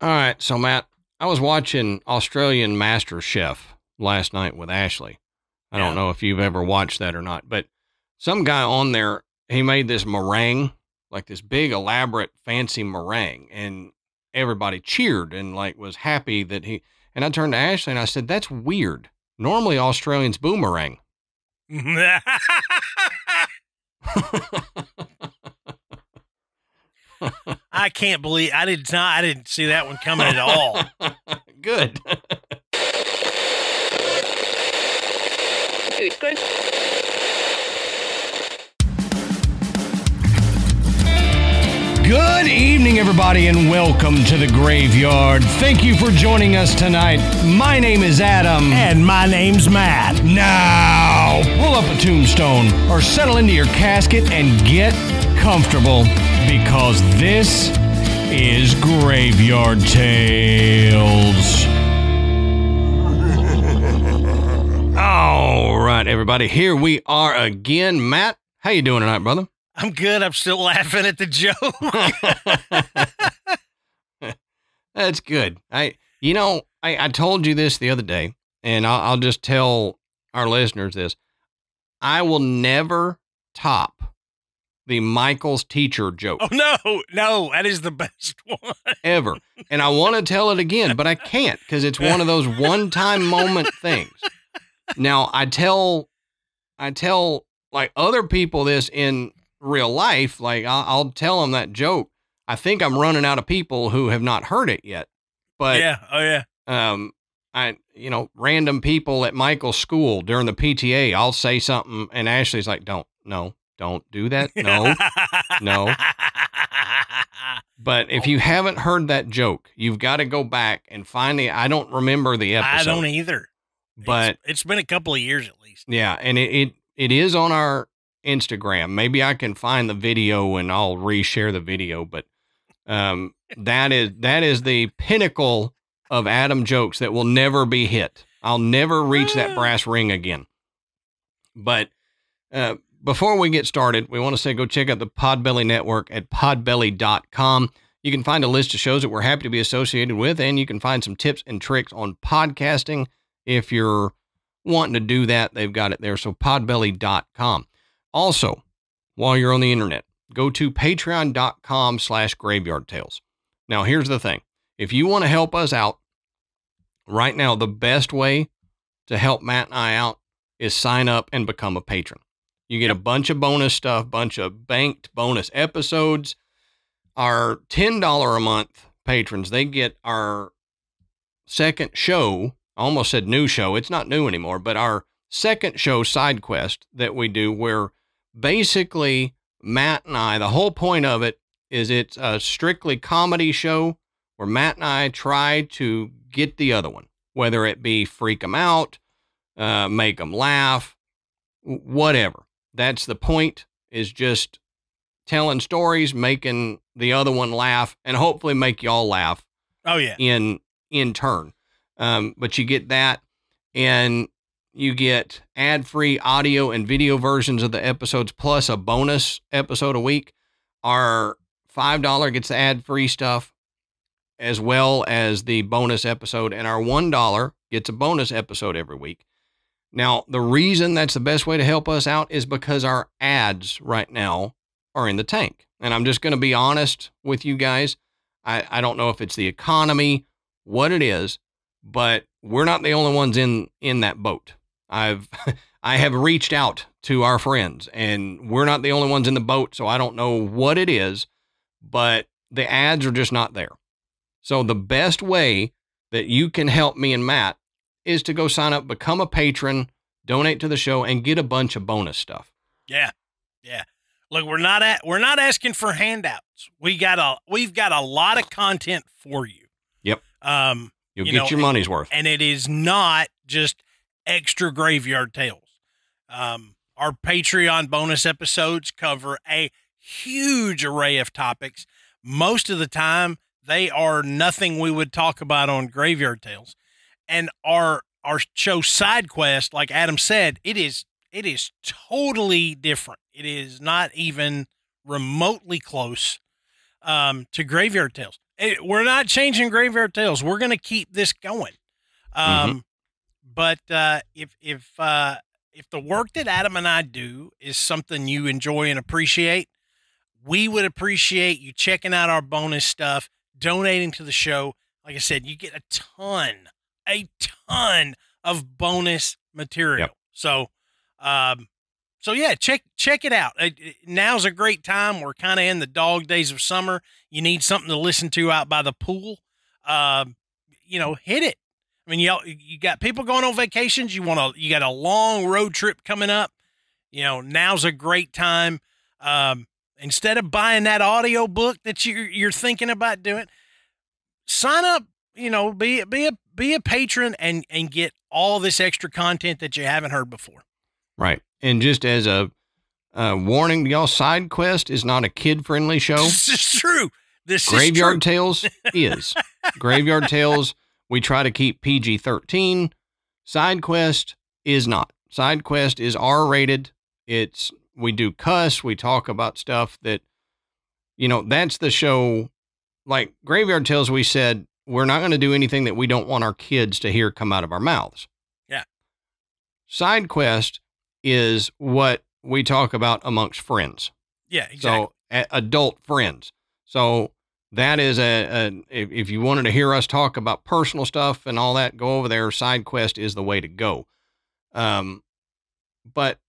All right, so Matt, I was watching Australian Master Chef last night with Ashley. I don't know if you've ever watched that or not, but some guy on there, he made this meringue, like this big, elaborate, fancy meringue, and everybody cheered and like was happy that and I turned to Ashley and I said, that's weird. Normally Australians boomerang. I can't believe I didn't see that one coming at all. Good. Good. Good evening, everybody, and welcome to the Graveyard. Thank you for joining us tonight. My name is Adam. And my name's Matt. Now, pull up a tombstone or settle into your casket and get comfortable because this is Graveyard Tales. All right, everybody, here we are again. Matt, how you doing tonight, brother? I'm good. I'm still laughing at the joke. That's good. I told you this the other day, and I'll just tell our listeners this. I will never top the Michael's teacher joke. Oh, no, that is the best one. Ever. And I want to tell it again, but I can't because it's one of those one-time moment things. Now, I tell like other people this in real life, like I'll tell them that joke. I think I'm running out of people who have not heard it yet. But random people at Michael's school during the PTA, I'll say something and Ashley's like, don't do that. No. But if you haven't heard that joke, you've got to go back and find I don't remember the episode. I don't either. But it's been a couple of years at least. Yeah. And it is on our Instagram. Maybe I can find the video and I'll reshare the video, but that is the pinnacle of Adam jokes that will never be hit. I'll never reach that brass ring again. But before we get started, we want to say go check out the Podbelly Network at podbelly.com. You can find a list of shows that we're happy to be associated with, and you can find some tips and tricks on podcasting. If you're wanting to do that, they've got it there. So podbelly.com. Also, while you're on the internet, go to patreon.com/Graveyard Tales. Now, here's the thing. If you want to help us out right now, the best way to help Matt and I out is sign up and become a patron. You get a bunch of bonus stuff, bunch of banked bonus episodes. Our $10 a month patrons, they get our second show. I almost said new show. It's not new anymore, but our second show, Side Quest, that we do where basically Matt and I, the whole point of it is it's a strictly comedy show where Matt and I try to get the other one, whether it be freak them out, make them laugh, whatever. That's the point, is just telling stories, making the other one laugh, and hopefully make y'all laugh. Oh, yeah. In turn. But you get that, and you get ad-free audio and video versions of the episodes, plus a bonus episode a week. Our $5 gets the ad-free stuff, as well as the bonus episode, and our $1 gets a bonus episode every week. Now, the reason that's the best way to help us out is because our ads right now are in the tank. And I'm just going to be honest with you guys. I don't know if it's the economy, what it is, but we're not the only ones in that boat. I have reached out to our friends, and we're not the only ones in the boat, so I don't know what it is, but the ads are just not there. So the best way that you can help me and Matt is to go sign up, become a patron, donate to the show, and get a bunch of bonus stuff. Yeah. Look, we're not asking for handouts. We've got a lot of content for you. Yep. You'll get your money's worth. And it is not just extra Graveyard Tales. Our Patreon bonus episodes cover a huge array of topics. Most of the time, they are nothing we would talk about on Graveyard Tales. And our show Side Quest, like Adam said, it is totally different. It is not even remotely close to Graveyard Tales. we're not changing Graveyard Tales. We're going to keep this going. But if the work that Adam and I do is something you enjoy and appreciate, we would appreciate you checking out our bonus stuff, donating to the show. Like I said, you get a ton of bonus material. Yep. So yeah, check it out. Now's a great time. We're kind of in the dog days of summer. You need something to listen to out by the pool. Hit it. I mean, you got people going on vacations. You got a long road trip coming up. Now's a great time. Instead of buying that audio book that you're thinking about doing, sign up, be a patron and get all this extra content that you haven't heard before. Right. And just as a warning to y'all, Side Quest is not a kid-friendly show. This is true. Graveyard Tales is. Graveyard Tales, we try to keep PG-13. Side Quest is not. Side Quest is R-rated. We do cuss. We talk about stuff that, that's the show. Like Graveyard Tales, we said, we're not going to do anything that we don't want our kids to hear come out of our mouths. Yeah. Side Quest is what we talk about amongst friends. Yeah, exactly. So adult friends. So that is if you wanted to hear us talk about personal stuff and all that, go over there. Side Quest is the way to go. But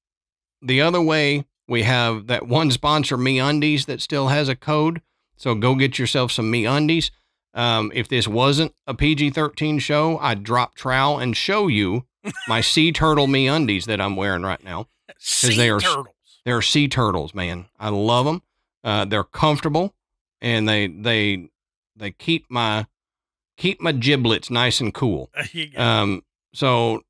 the other way, we have that one sponsor, Undies, that still has a code. So go get yourself some Undies. If this wasn't a PG-13 show, I'd drop trowel and show you my sea turtle Undies that I'm wearing right now. Turtles. They're sea turtles, man. I love them. They're comfortable, and they keep my giblets nice and cool. So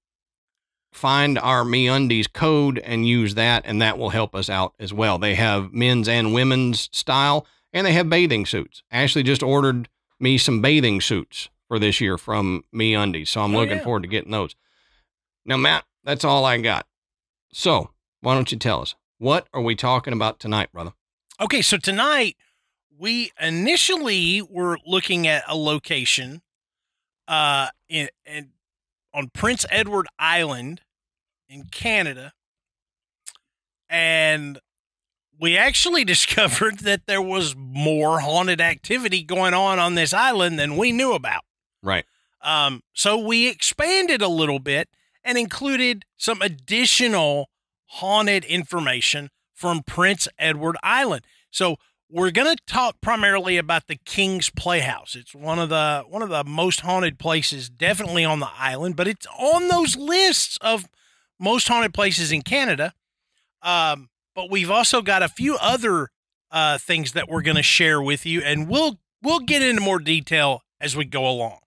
find our MeUndies code and use that, and that will help us out as well. They have men's and women's style, and they have bathing suits. Ashley just ordered me some bathing suits for this year from MeUndies, so I'm looking forward to getting those. Now, Matt, that's all I got. So why don't you tell us, what are we talking about tonight, brother? Okay, so tonight we initially were looking at a location on Prince Edward Island in Canada, and we actually discovered that there was more haunted activity going on this island than we knew about. Right. So we expanded a little bit and included some additional haunted information from Prince Edward Island. So we're going to talk primarily about the King's Playhouse. It's one of the most haunted places, definitely on the island, but it's on those lists of most haunted places in Canada. But we've also got a few other things that we're going to share with you, and we'll get into more detail as we go along.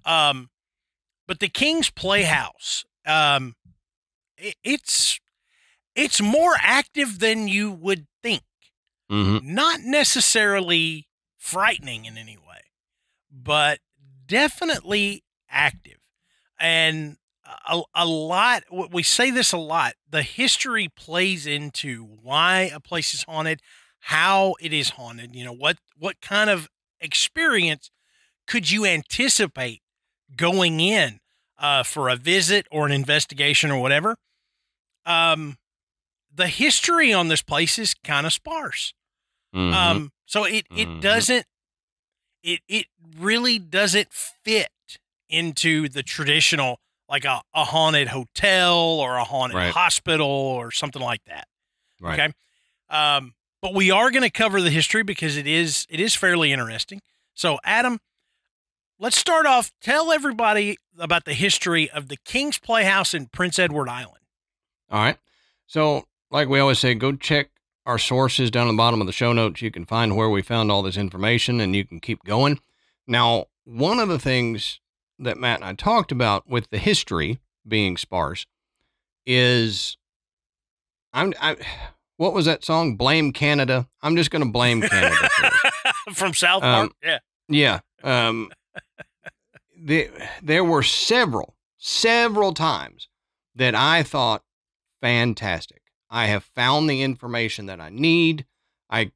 But the King's Playhouse, it's more active than you would think. Mm-hmm. Not necessarily frightening in any way, but definitely active. And a lot, we say this a lot, the history plays into why a place is haunted, how it is haunted, what kind of experience could you anticipate going in for a visit or an investigation or whatever. The history on this place is kind of sparse. Mm-hmm. So it doesn't, it really doesn't fit into the traditional, like a haunted hotel or a haunted hospital or something like that. Right. Okay. But we are going to cover the history because it is fairly interesting. So Adam, let's start off. Tell everybody about the history of the King's Playhouse in Prince Edward Island. All right. So like we always say, go check our sources down at the bottom of the show notes. You can find where we found all this information and you can keep going. Now, one of the things that Matt and I talked about with the history being sparse is what was that song? Blame Canada. I'm just going to blame Canada for this. From South Park. Yeah. There were several times that I thought, fantastic. I have found the information that I need. I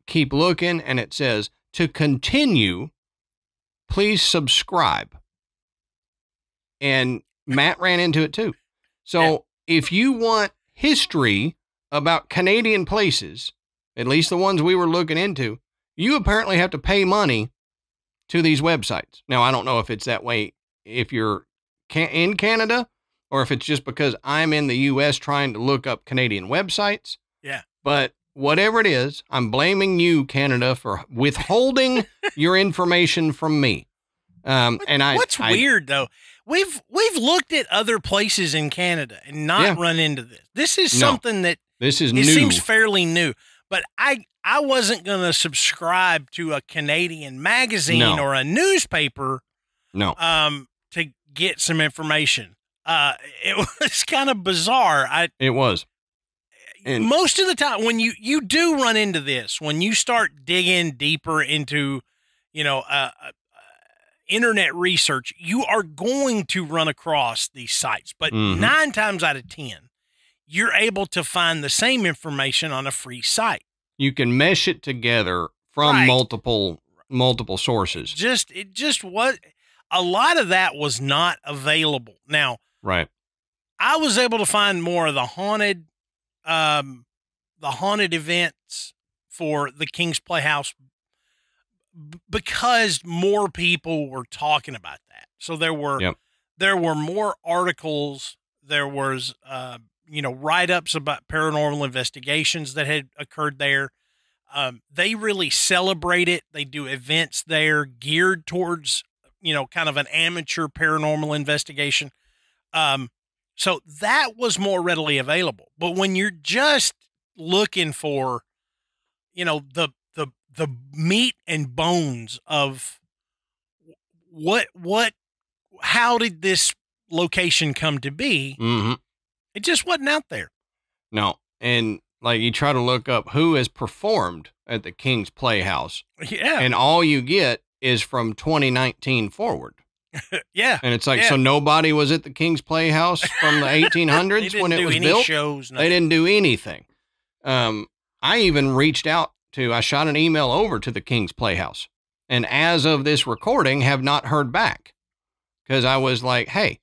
keep looking and it says to continue, please subscribe. And Matt ran into it too. So if you want history about Canadian places, at least the ones we were looking into, you apparently have to pay money to these websites. Now, I don't know if it's that way if you're in Canada or if it's just because I'm in the U.S. trying to look up Canadian websites. Yeah. But whatever it is, I'm blaming you, Canada, for withholding your information from me. What's weird though? We've looked at other places in Canada and not run into this. This is something that new. Seems fairly new. But I wasn't going to subscribe to a Canadian magazine or a newspaper. No. To get some information. It was kind of bizarre. It was. And most of the time when you do run into this, when you start digging deeper into, internet research, you are going to run across these sites, but 9 times out of 10, you're able to find the same information on a free site. You can mesh it together from multiple sources. A lot of that was not available. Now, I was able to find more of the haunted events for the King's Playhouse because more people were talking about that. So there were more articles. There was, write-ups about paranormal investigations that had occurred there. They really celebrate it. They do events there geared towards, kind of an amateur paranormal investigation. So that was more readily available. But when you're just looking for, the meat and bones of how did this location come to be? It just wasn't out there. No. And like you try to look up who has performed at the King's Playhouse. Yeah. And all you get is from 2019 forward. Yeah. And it's like, so nobody was at the King's Playhouse from the 1800s when it was built? Shows, they didn't do anything. I even reached out I shot an email over to the King's Playhouse. And as of this recording, have not heard back. Because I was like, hey,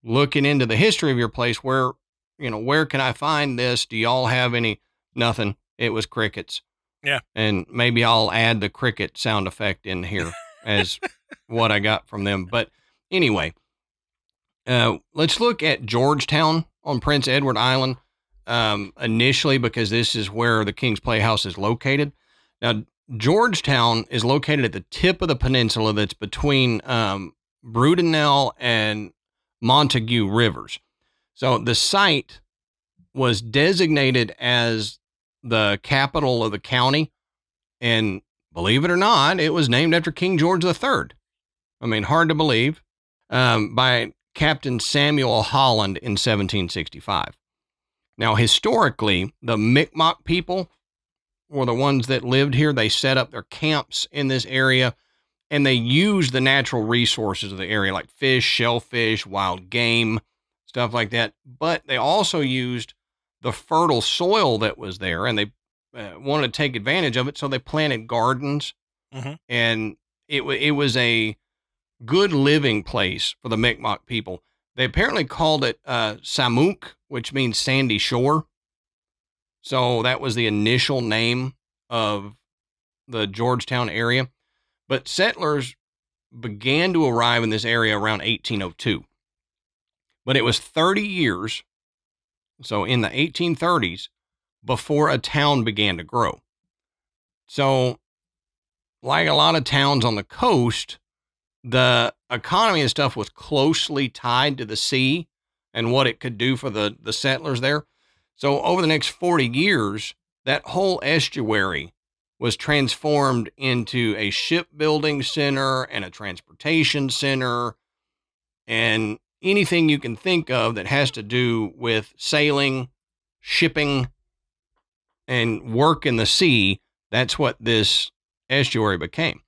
looking into the history of your place, where can I find this? Do y'all have any? Nothing. It was crickets. Yeah. And maybe I'll add the cricket sound effect in here as what I got from them. But anyway, let's look at Georgetown on Prince Edward Island initially, because this is where the King's Playhouse is located. Now, Georgetown is located at the tip of the peninsula that's between Brudenell and Montague Rivers. So the site was designated as the capital of the county, and believe it or not, it was named after King George III. I mean, hard to believe, by Captain Samuel Holland in 1765. Now, historically, the Mi'kmaq people were the ones that lived here. They set up their camps in this area, and they used the natural resources of the area, like fish, shellfish, wild game, stuff like that. But they also used the fertile soil that was there, and they wanted to take advantage of it, so they planted gardens, and it was a good living place for the Mi'kmaq people. They apparently called it Samuk, which means sandy shore. So that was the initial name of the Georgetown area. But settlers began to arrive in this area around 1802. But it was 30 years, so in the 1830s, before a town began to grow. So, like a lot of towns on the coast, the economy and stuff was closely tied to the sea and what it could do for the settlers there. So over the next 40 years, that whole estuary was transformed into a shipbuilding center and a transportation center and anything you can think of that has to do with sailing, shipping, and work in the sea. That's what this estuary became.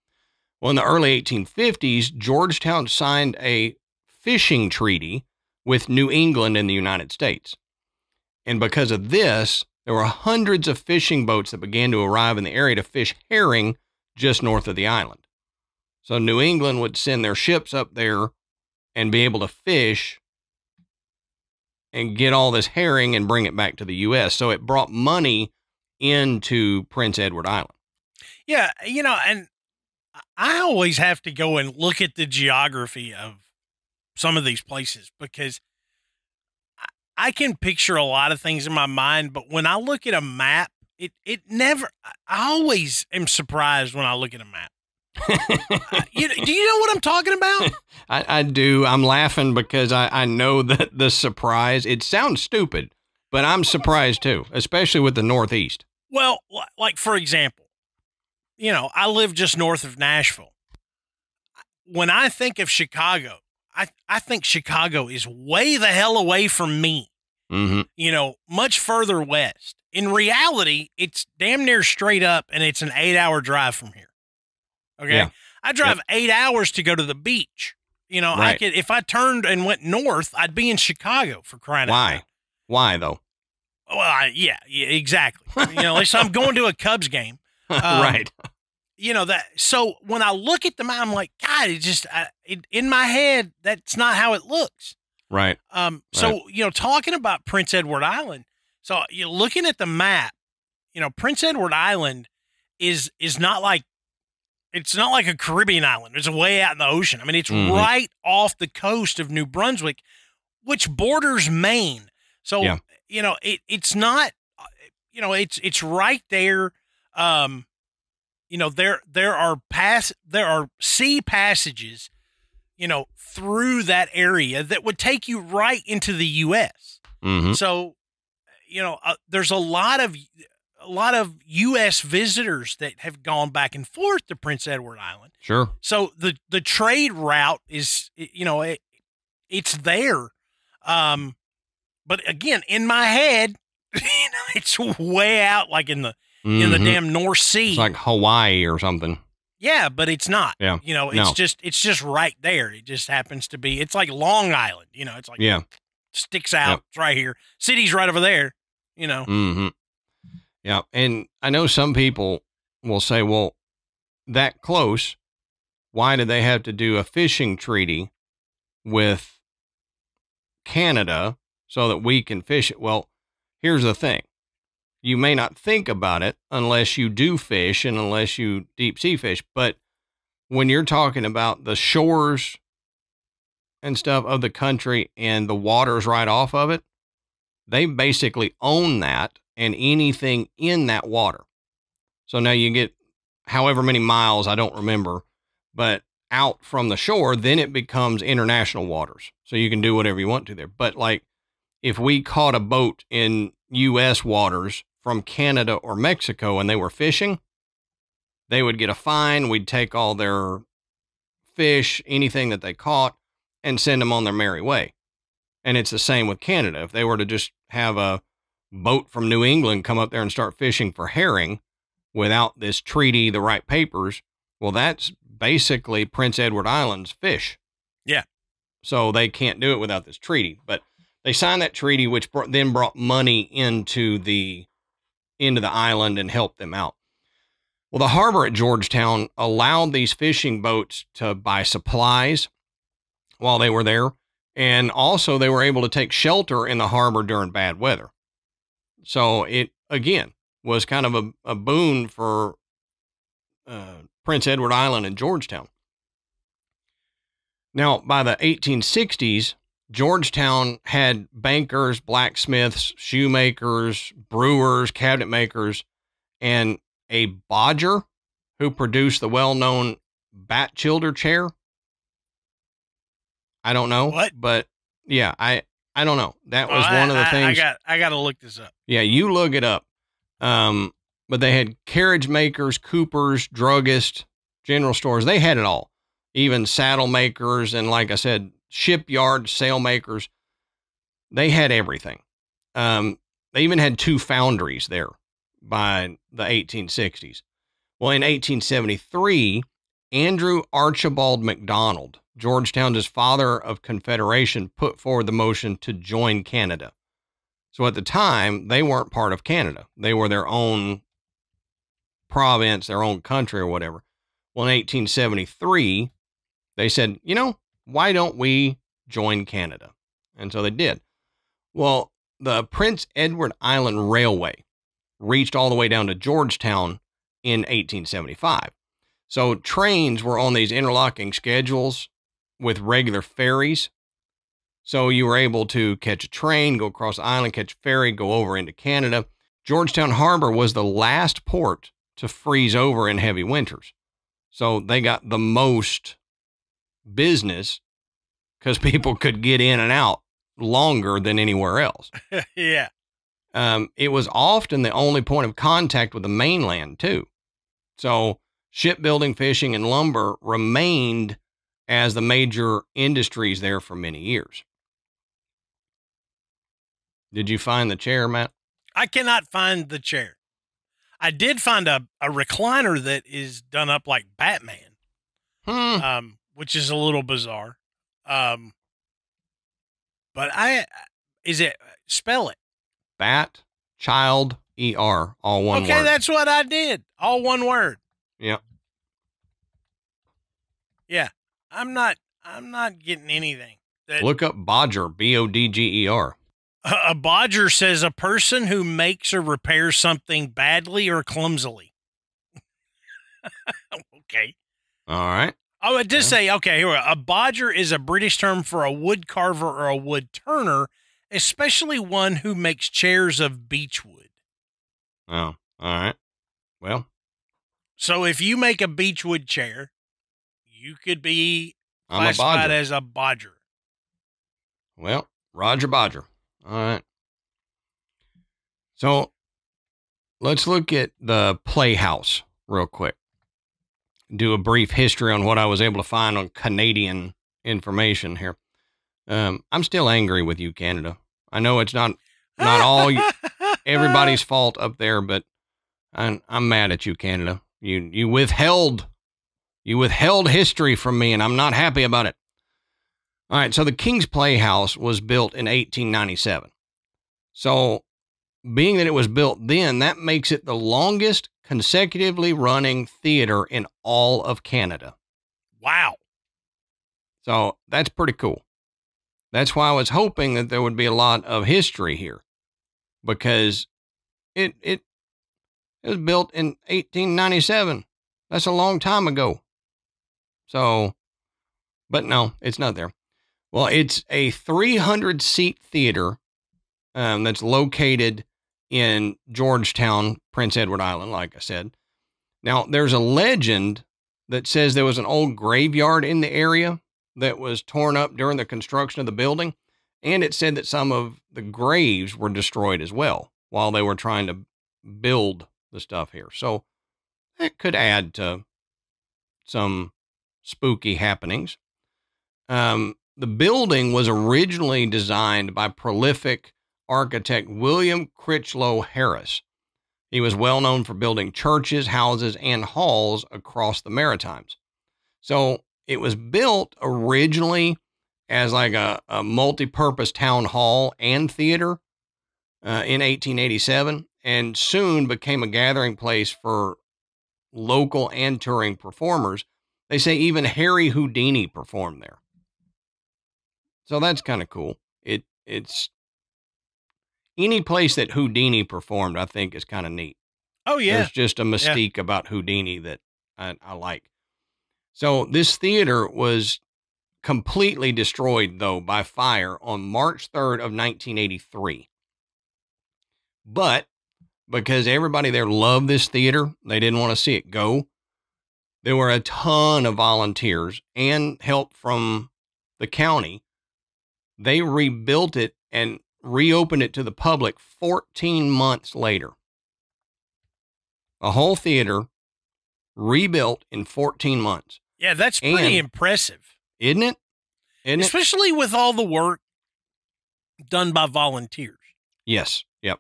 Well, in the early 1850s, Georgetown signed a fishing treaty with New England and the United States. And because of this, there were hundreds of fishing boats that began to arrive in the area to fish herring just north of the island. So New England would send their ships up there and be able to fish and get all this herring and bring it back to the U.S. So it brought money into Prince Edward Island. Yeah, and I always have to go and look at the geography of some of these places because I can picture a lot of things in my mind, but when I look at a map, it never, I always am surprised when I look at a map. Do you know what I'm talking about? I do. I'm laughing because I know that the surprise, it sounds stupid, but I'm surprised too, especially with the Northeast. Well, like for example, I live just north of Nashville. When I think of Chicago, I think Chicago is way the hell away from me, much further west. In reality, it's damn near straight up and it's an 8-hour drive from here. Okay. Yeah. I drive 8 hours to go to the beach. Right. I could, if I turned and went north, I'd be in Chicago for crying out loud. Why though? Well, yeah, exactly. Like, so I'm going to a Cubs game. Right. So when I look at the map, I'm like, God, in my head, that's not how it looks. Right. So, talking about Prince Edward Island, so you're looking at the map, Prince Edward Island is not like, it's not like a Caribbean island. It's way out in the ocean. I mean, it's right off the coast of New Brunswick, which borders Maine. So, it's not, it's right there. There are sea passages, through that area that would take you right into the U.S. So, there's a lot of U.S. visitors that have gone back and forth to Prince Edward Island. Sure. So the trade route is, it's there. But again, in my head, it's way out, like in the damn North Sea. It's like Hawaii or something. Yeah, but it's not. Yeah. It's just right there. It just happens to be. It's like Long Island. It's like sticks out. Yep. It's right here. City's right over there. Yeah, and I know some people will say, well, that close, why do they have to do a fishing treaty with Canada so that we can fish it? Well, here's the thing. You may not think about it unless you do fish and unless you deep sea fish, but when you're talking about the shores and stuff of the country and the waters right off of it, they basically own that and anything in that water. So now you get however many miles, I don't remember, but out from the shore, then it becomes international waters. So you can do whatever you want to there. But like if we caught a boat in U.S. waters from Canada or Mexico and they were fishing, they would get a fine. We'd take all their fish, anything that they caught, and send them on their merry way. And it's the same with Canada. If they were to just have a boat from New England come up there and start fishing for herring without this treaty, the right papers, well, that's basically Prince Edward Island's fish. Yeah. So they can't do it without this treaty. But they signed that treaty, which then brought money into the island and helped them out. Well, the harbor at Georgetown allowed these fishing boats to buy supplies while they were there. And also they were able to take shelter in the harbor during bad weather. So it, again, was kind of a boon for Prince Edward Island and Georgetown. Now, by the 1860s, Georgetown had bankers, blacksmiths, shoemakers, brewers, cabinet makers, and a bodger who produced the well-known Batchelder chair. I don't know. What? But yeah, I don't know. That was one of the things. I got to look this up. Yeah, you look it up. But they had carriage makers, coopers, druggists, general stores. They had it all. Even saddle makers and, like I said, shipyard sailmakers. They had everything. They even had 2 foundries there by the 1860s. Well, in 1873, Andrew Archibald MacDonald, Georgetown's father of Confederation, put forward the motion to join Canada. So at the time, they weren't part of Canada. They were their own province, their own country or whatever. Well, in 1873, they said, why don't we join Canada? And so they did. Well, the Prince Edward Island Railway reached all the way down to Georgetown in 1875. So trains were on these interlocking schedules with regular ferries. So you were able to catch a train, go across the island, catch a ferry, go over into Canada. Georgetown Harbor was the last port to freeze over in heavy winters. So they got the most business because people could get in and out longer than anywhere else. Yeah. It was often the only point of contact with the mainland, too. So shipbuilding, fishing, and lumber remained as the major industries there for many years. Did you find the chair, Matt? I cannot find the chair. I did find a recliner that is done up like Batman, which is a little bizarre. But spell it. Bat, child, ER, all one word. Okay, that's what I did. All one word. Yep. Yeah. I'm not getting anything. Look up Bodger, Bodger. A bodger says a person who makes or repairs something badly or clumsily. Okay. All right. Oh, it does say, okay, here we go. A bodger is a British term for a wood carver or a wood turner, especially one who makes chairs of beechwood. Oh, all right. Well. So if you make a beechwood chair, you could be classified as a bodger. Well, Roger Bodger. All right. So let's look at the Playhouse real quick. Do a brief history on what I was able to find on Canadian information here. I'm still angry with you, Canada. I know it's not all everybody's fault up there, but I'm mad at you, Canada. You withheld history from me, and I'm not happy about it. All right, so the King's Playhouse was built in 1897. So being that it was built then, that makes it the longest consecutively running theater in all of Canada. Wow. So that's pretty cool. That's why I was hoping that there would be a lot of history here, because it was built in 1897. That's a long time ago. So, but no, it's not there. Well, it's a 300-seat theater that's located in Georgetown, Prince Edward Island, like I said. Now, there's a legend that says there was an old graveyard in the area that was torn up during the construction of the building, and it said that some of the graves were destroyed as well while they were trying to build the stuff here. So that could add to some spooky happenings. The building was originally designed by prolific architect William Critchlow Harris. He was well known for building churches, houses, and halls across the Maritimes. So it was built originally as like a multi-purpose town hall and theater in 1887, and soon became a gathering place for local and touring performers. They say even Harry Houdini performed there. So that's kind of cool. It's any place that Houdini performed, I think, is kind of neat. Oh, yeah. There's just a mystique about Houdini that I like. So this theater was completely destroyed, though, by fire on March 3rd of 1983. But because everybody there loved this theater, they didn't want to see it go. There were a ton of volunteers and help from the county. They rebuilt it and reopened it to the public 14 months later. A whole theater rebuilt in 14 months. Yeah, that's pretty impressive. Isn't it? Especially with all the work done by volunteers. Yes. Yep.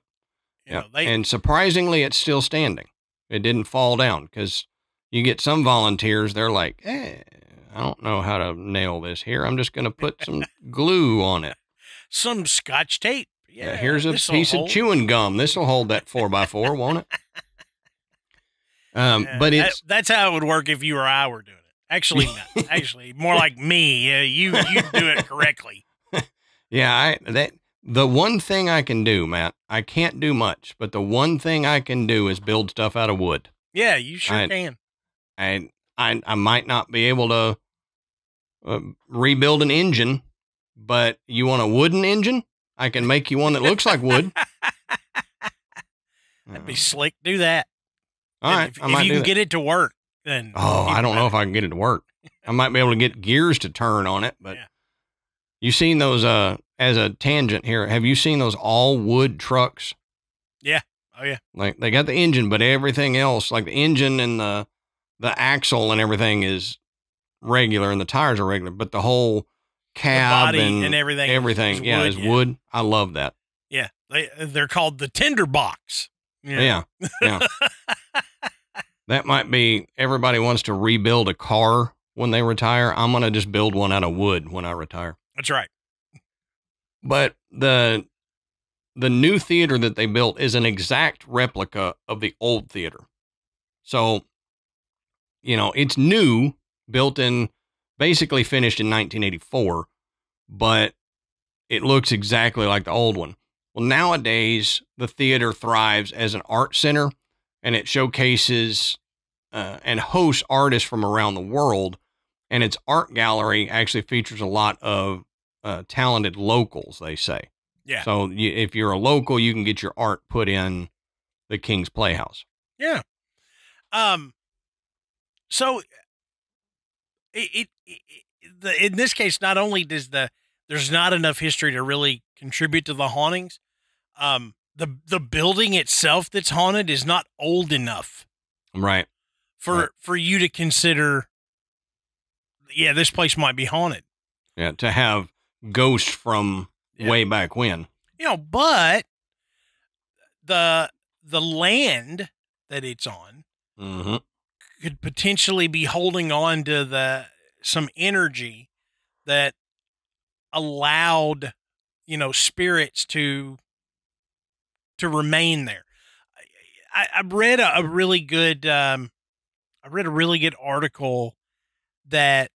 You know, and surprisingly, it's still standing. It didn't fall down, because you get some volunteers, they're like, I don't know how to nail this here. I'm just going to put some glue on it. Some Scotch tape. Yeah, here's a piece of chewing gum. This will hold that 4x4, won't it? But it's that's how it would work if you or I were doing it. Actually, not. Actually, more like me. You do it correctly. Yeah, the one thing I can do, Matt, I can't do much, but the one thing I can do is build stuff out of wood. Yeah, you sure can. I might not be able to rebuild an engine, but you want a wooden engine? I can make you one that looks like wood. That'd be slick. Do that. All right, if you can get it to work, then I don't know if I can get it to work. I might be able to get gears to turn on it, but you seen those? As a tangent here, have you seen those all wood trucks? Yeah. Oh yeah. Like they got the engine, but everything else, like the engine and the axle and everything is regular, and the tires are regular, but the whole cab and everything is wood. I love that. Yeah, they're called the tinder box. Yeah. That might be, everybody wants to rebuild a car when they retire. I'm gonna just build one out of wood when I retire. That's right. But the new theater that they built is an exact replica of the old theater. So, it's new, built in, basically finished in 1984, but it looks exactly like the old one. Well, nowadays, the theater thrives as an art center, and it showcases and hosts artists from around the world. And its art gallery actually features a lot of talented locals, they say. Yeah. So if you're a local, you can get your art put in the King's Playhouse. Yeah. So in this case, not only does there's not enough history to really contribute to the hauntings, the building itself that's haunted is not old enough. Right. For you to consider, this place might be haunted. Yeah. To have ghosts from way back when. But the land that it's on could potentially be holding on to some energy that allowed, spirits to remain there. I read a really good article that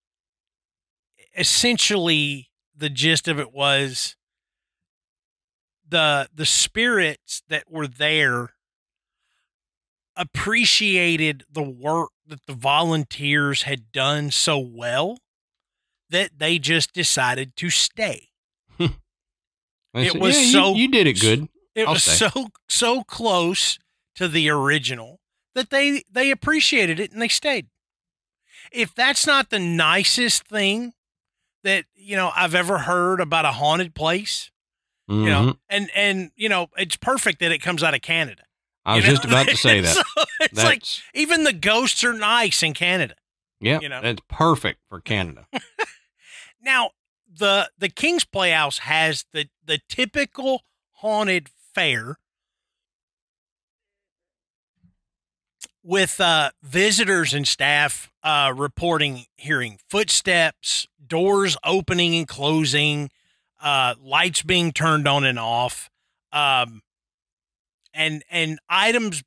essentially the gist of it was the spirits that were there appreciated the work that the volunteers had done so well that they just decided to stay. It was you did it good. It was so close to the original that they appreciated it and they stayed. If that's not the nicest thing that, I've ever heard about a haunted place, and it's perfect that it comes out of Canada. I was just about to say that. So it's like, even the ghosts are nice in Canada. Yeah. That's perfect for Canada. Now, the King's Playhouse has the typical haunted fare with visitors and staff reporting hearing footsteps, doors opening and closing, lights being turned on and off, and items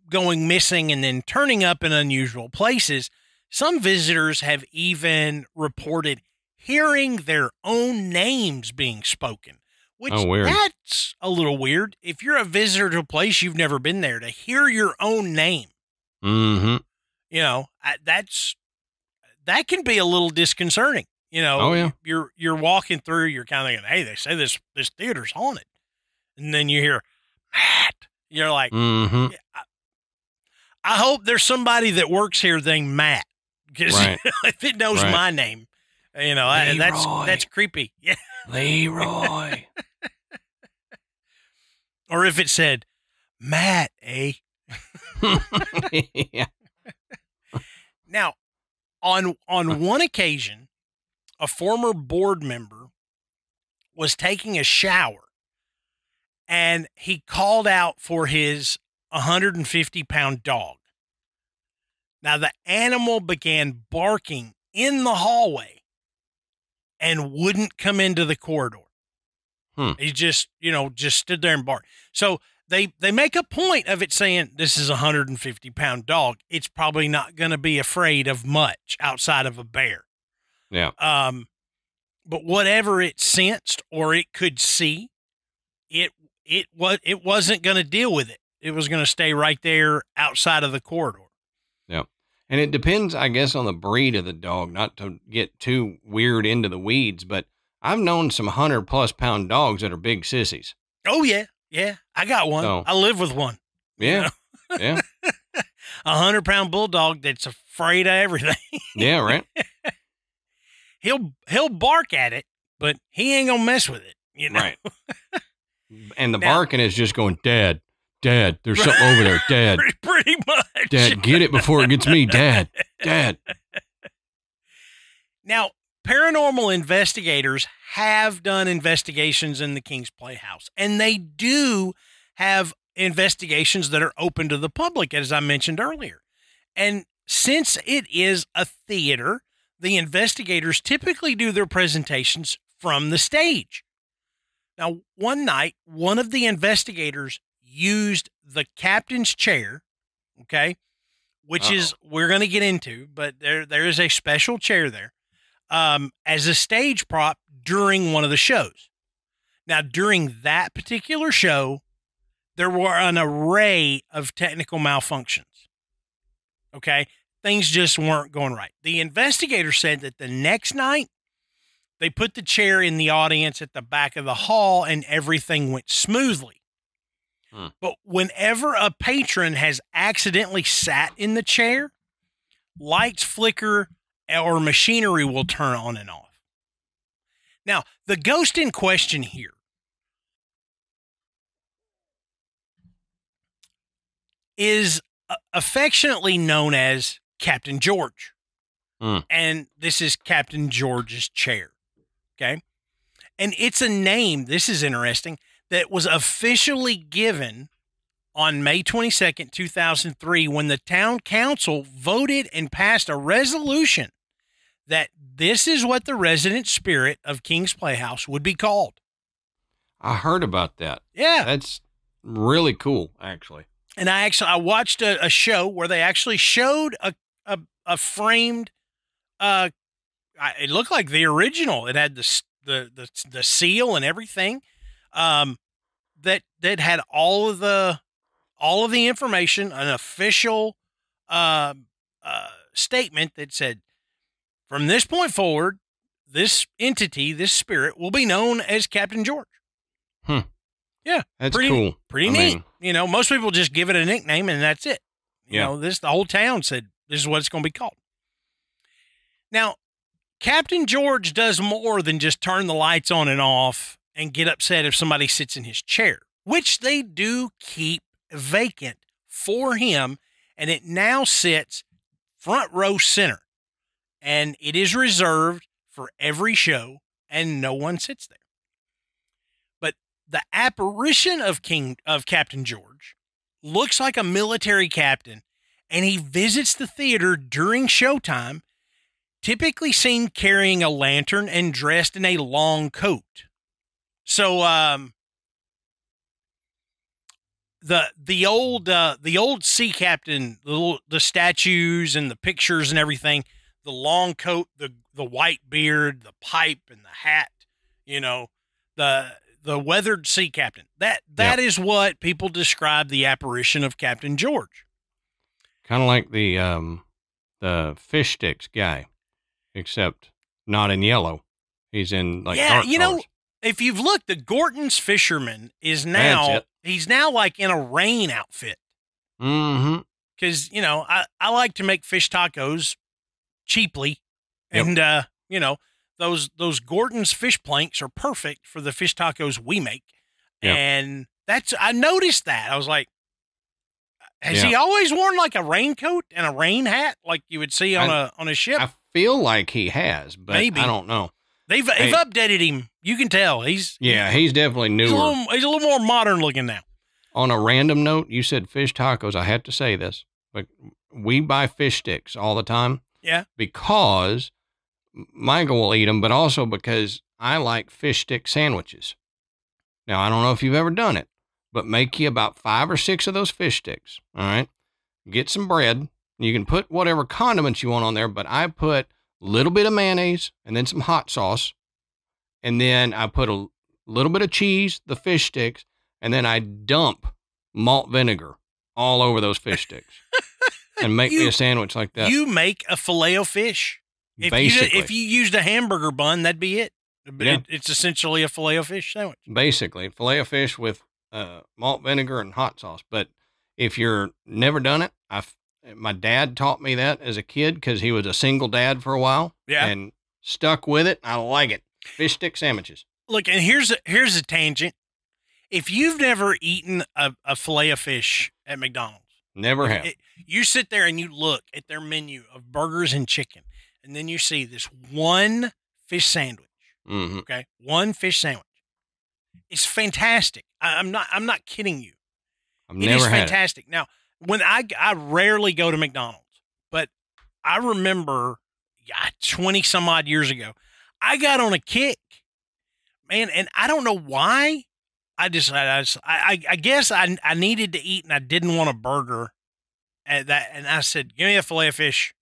going missing and then turning up in unusual places. Some visitors have even reported hearing their own names being spoken, which that's a little weird. If you're a visitor to a place you've never been there, to hear your own name, that can be a little disconcerting. You're walking through, you're kind of thinking, hey, they say this theater's haunted, and then you hear Matt. You're like, I hope there's somebody that works here named Matt, because if it knows my name, that's creepy. Yeah, Leroy. Or if it said Matt, eh? Yeah. Now, on one occasion, a former board member was taking a shower, and he called out for his 150-pound dog. Now, the animal began barking in the hallway and wouldn't come into the corridor. He just stood there and barked. So they make a point of it saying this is a 150-pound dog. It's probably not going to be afraid of much outside of a bear. Yeah. But whatever it sensed or it could see, it wasn't going to deal with it. It was going to stay right there outside of the corridor. Yeah. And it depends, I guess, on the breed of the dog, not to get too weird into the weeds, but I've known some 100+ pound dogs that are big sissies. Oh, yeah. Yeah. I got one. So, I live with one. Yeah. You know? Yeah. 100-pound bulldog that's afraid of everything. Yeah, right. He'll bark at it, but he ain't gonna mess with it, you know. Right. And the barking is just going, Dad, there's something over there, Dad. Pretty much. Dad, get it before it gets me, Dad. Now, paranormal investigators have done investigations in the King's Playhouse, and they do have investigations that are open to the public, as I mentioned earlier. And since it is a theater, the investigators typically do their presentations from the stage. Now, one night, one of the investigators used the captain's chair, okay, which is, we're going to get into, but there is a special chair there, as a stage prop during one of the shows. Now, during that particular show, there were an array of technical malfunctions, okay? Things just weren't going right. The investigator said that the next night, they put the chair in the audience at the back of the hall and everything went smoothly. But whenever a patron has accidentally sat in the chair, lights flicker or machinery will turn on and off. Now, the ghost in question here is affectionately known as Captain George. And this is Captain George's chair. Okay. And it's a name, this is interesting, that was officially given on May 22nd, 2003, when the town council voted and passed a resolution that this is what the resident spirit of King's Playhouse would be called. I heard about that. Yeah. That's really cool, actually. And I watched a show where they actually showed a framed, it looked like the original. It had the seal and everything, that had all of the information, an official statement that said, from this point forward, this entity, this spirit, will be known as Captain George. Yeah, that's cool. Pretty neat. You know, most people just give it a nickname and that's it. You know, the whole town said this is what it's going to be called. Now, Captain George does more than just turn the lights on and off and get upset if somebody sits in his chair, which they do keep vacant for him, and it now sits front row center, and it is reserved for every show, and no one sits there. But the apparition of Captain George looks like a military captain, and he visits the theater during showtime, typically seen carrying a lantern and dressed in a long coat. So, the old sea captain, the statues and the pictures and everything, the long coat, the white beard, the pipe and the hat, you know, the weathered sea captain. That is what people describe the apparition of Captain George. Kind of like the fish sticks guy, except not in yellow. He's in like dark you colors. know, if you've looked, the Gorton's fisherman is now he's now like in a rain outfit. Because you know I like to make fish tacos cheaply, and you know those Gorton's fish planks are perfect for the fish tacos we make. And I noticed that. I was like, has he always worn like a raincoat and a rain hat like you would see on a ship? I feel like he has, but maybe. I don't know. They've updated him. You can tell he's definitely newer. He's a little more modern looking now. On a random note, you said fish tacos. I have to say this, but we buy fish sticks all the time. Yeah, because Michael will eat them, but also because I like fish stick sandwiches. Now I don't know if you've ever done it, but make you about 5 or 6 of those fish sticks. All right. Get some bread. You can put whatever condiments you want on there, but I put a little bit of mayonnaise and then some hot sauce. And then I put a little bit of cheese, the fish sticks, and then I dump malt vinegar all over those fish sticks and make me a sandwich like that. You make a Filet-O-Fish. If you used a hamburger bun, that'd be it. But Yeah. it's essentially a Filet-O-Fish sandwich. Basically, Filet-O-Fish with malt vinegar and hot sauce. But if you're never done it, my dad taught me that as a kid because he was a single dad for a while. Yeah. And stuck with it. I like it. Fish stick sandwiches. Look, and here's a tangent. If you've never eaten a Filet-O-Fish at McDonald's, Never have. You sit there and you look at their menu of burgers and chicken, and then you see this one fish sandwich. Mm-hmm. Okay, one fish sandwich. It's fantastic. I'm not kidding you. I've never had it. It is fantastic. Now, when I rarely go to McDonald's, but I remember 20 some odd years ago, I got on a kick, man, and I don't know why. I guess I needed to eat and I didn't want a burger at that. And I said, give me a Filet-O-Fish.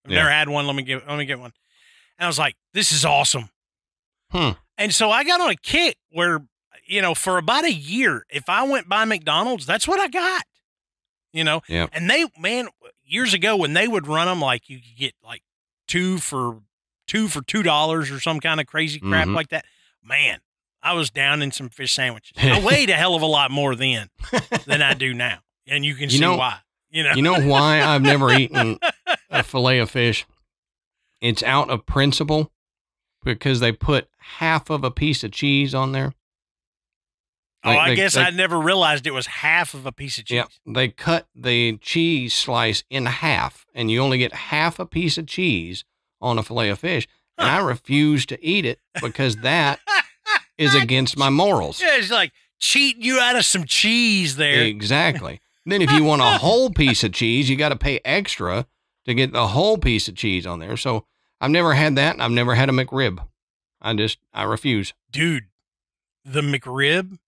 I've never had one. Let me get one. And I was like, this is awesome. And so I got on a kick where, for about a year, if I went by McDonald's, that's what I got, Yeah. And years ago when they would run them, like you could get like two for $2 or some kind of crazy crap like that. Man, I was down in some fish sandwiches. I weighed a hell of a lot more then than I do now. And you can see why, You know why I've never eaten a Filet-O-Fish? It's out of principle because they put half of a piece of cheese on there. I guess I never realized it was half of a piece of cheese. Yeah, they cut the cheese slice in half, and you only get half a piece of cheese on a Filet-O-Fish. And I refuse to eat it because that is against my morals. Yeah, it's like cheating you out of some cheese there. Exactly. Then if you want a whole piece of cheese, you got to pay extra to get the whole piece of cheese on there. So I've never had that, and I've never had a McRib. I refuse. Dude, the McRib,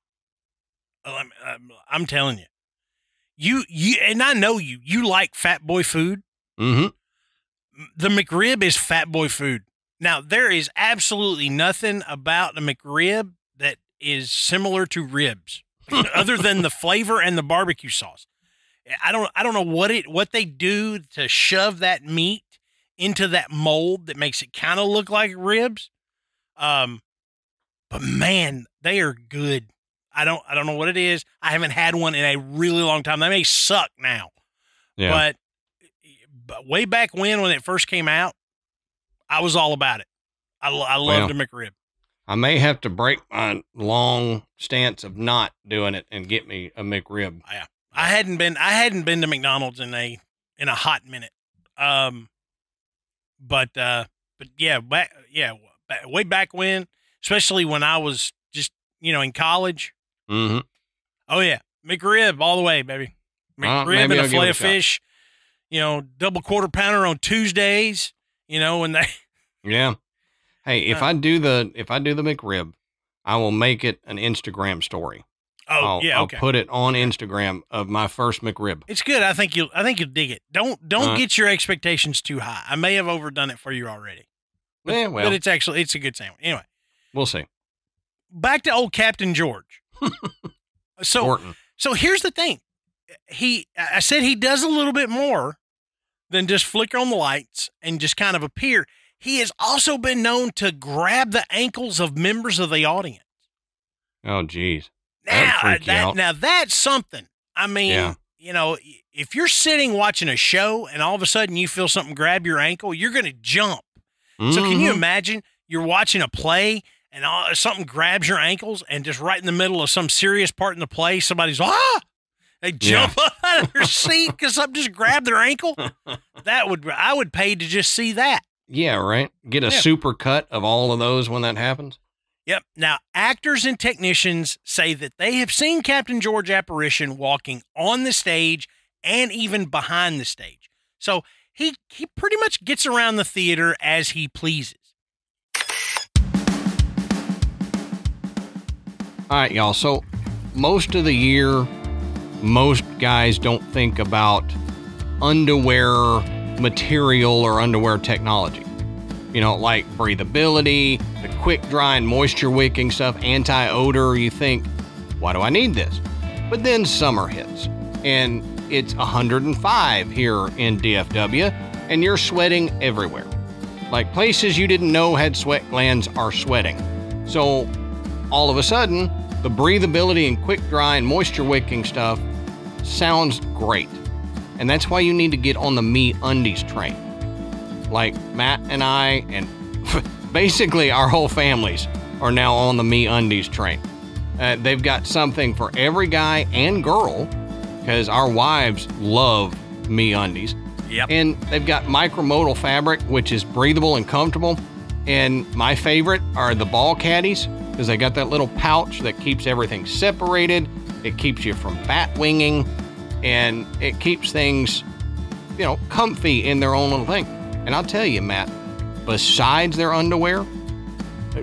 I'm telling you, and I know you like fat boy food. Mm-hmm. The McRib is fat boy food. Now, there is absolutely nothing about the McRib that is similar to ribs other than the flavor and the barbecue sauce. I don't know what they do to shove that meat into that mold that makes it kind of look like ribs. But man, they are good. I don't know what it is. I haven't had one in a really long time. They may suck now. Yeah. But way back when it first came out, I was all about it. I loved a McRib. I may have to break my long stance of not doing it and get me a McRib. Yeah. I hadn't been to McDonald's in a hot minute. But yeah, way back when, especially when I was just, in college. Mm-hmm. Oh yeah. McRib all the way, baby. McRib and a Filet-O-Fish, double quarter pounder on Tuesdays, when they. Yeah. Hey, if I do the McRib, I will make it an Instagram story. Oh, I'll put it on Instagram of my first McRib. It's good. I think you'll dig it. Don't get your expectations too high. I may have overdone it for you already. But it's a good sandwich. Anyway, we'll see. Back to old Captain George. So here's the thing. I said he does a little bit more than just flicker on the lights and just kind of appear. He has also been known to grab the ankles of members of the audience. Oh, geez. Now that's something. I mean, if you're sitting watching a show and all of a sudden you feel something grab your ankle, you're going to jump. Mm-hmm. So can you imagine you're watching a play and something grabs your ankles and just right in the middle of some serious part in the play, somebody's, they jump up out of their seat because something just grabbed their ankle? I would pay to just see that. Yeah, right. Get a super cut of all of those when that happens. Yep. Now, actors and technicians say that they have seen Captain George apparition walking on the stage and even behind the stage. So he pretty much gets around the theater as he pleases. All right, y'all. So most of the year, most guys don't think about underwear material or underwear technology. You know, like breathability, the quick dry and moisture wicking stuff, anti-odor. You think, why do I need this? But then summer hits and it's 105 here in DFW and you're sweating everywhere. Like places you didn't know had sweat glands are sweating. So all of a sudden, the breathability and quick dry and moisture wicking stuff sounds great. And that's why you need to get on the Me Undies train. Like Matt and I, and basically our whole families are now on the Me Undies train. They've got something for every guy and girl, because our wives love Me Undies. Yep. And they've got micromodal fabric, which is breathable and comfortable. And my favorite are the ball caddies, because they got that little pouch that keeps everything separated. It keeps you from bat winging, and it keeps things, you know, comfy in their own little thing. And I'll tell you, Matt, besides their underwear,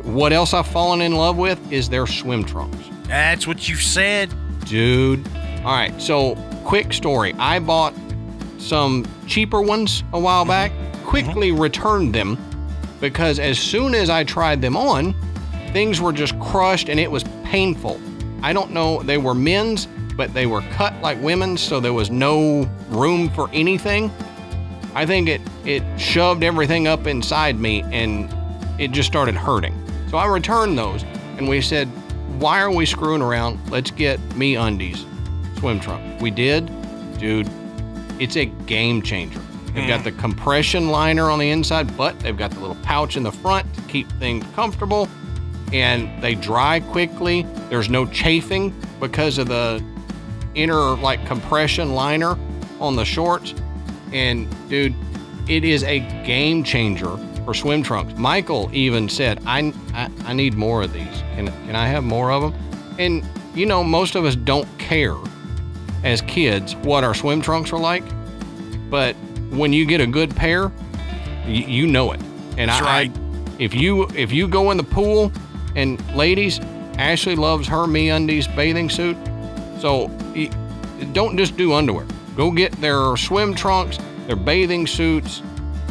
what else I've fallen in love with is their swim trunks. That's what you said. Dude. All right, so quick story. I bought some cheaper ones a while back, quickly returned them, because as soon as I tried them on, things were just crushed and it was painful. I don't know, they were men's, but they were cut like women's, so there was no room for anything. I think it shoved everything up inside me and it just started hurting. So I returned those and we said, why are we screwing around? Let's get Me Undies swim trunk. We did. Dude, it's a game changer. They've got the compression liner on the inside, but they've got the little pouch in the front to keep things comfortable, and they dry quickly. There's no chafing because of the inner like compression liner on the shorts. And dude, it is a game changer for swim trunks. Michael even said, I need more of these. Can I have more of them? And you know, most of us don't care as kids what our swim trunks are like, but when you get a good pair, you know it. And That's right. if you go in the pool, and ladies, Ashley loves her Me Undies bathing suit, so don't just do underwear. Go get their swim trunks, their bathing suits.